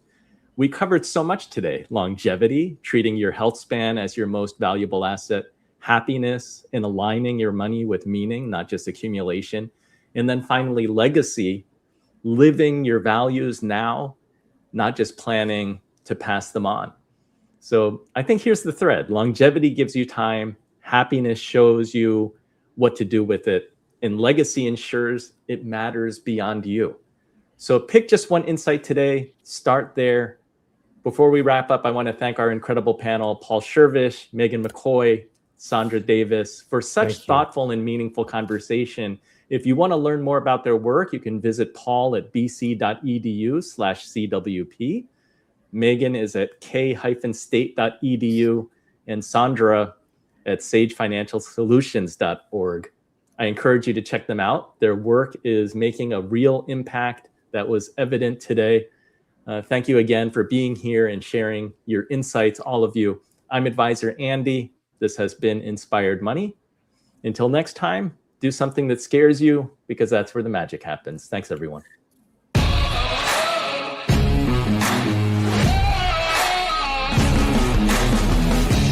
Speaker 1: We covered so much today: longevity, treating your health span as your most valuable asset, happiness, and aligning your money with meaning, not just accumulation. And then finally, legacy, living your values now, not just planning to pass them on. So I think here's the thread. Longevity gives you time. Happiness shows you what to do with it. And legacy ensures it matters beyond you. So pick just one insight today. Start there. Before we wrap up, I want to thank our incredible panel, Paul Schervish, Megan McCoy, Saundra Davis, for such thoughtful and meaningful conversation. If you want to learn more about their work, you can visit Paul at bc.edu/CWP. Megan is at k-state.edu, and Saundra at sagefinancialsolutions.org. I encourage you to check them out. Their work is making a real impact that was evident today. Thank you again for being here and sharing your insights, all of you. I'm Advisor Andy. This has been Inspired Money. Until next time, do something that scares you, because that's where the magic happens. Thanks, everyone.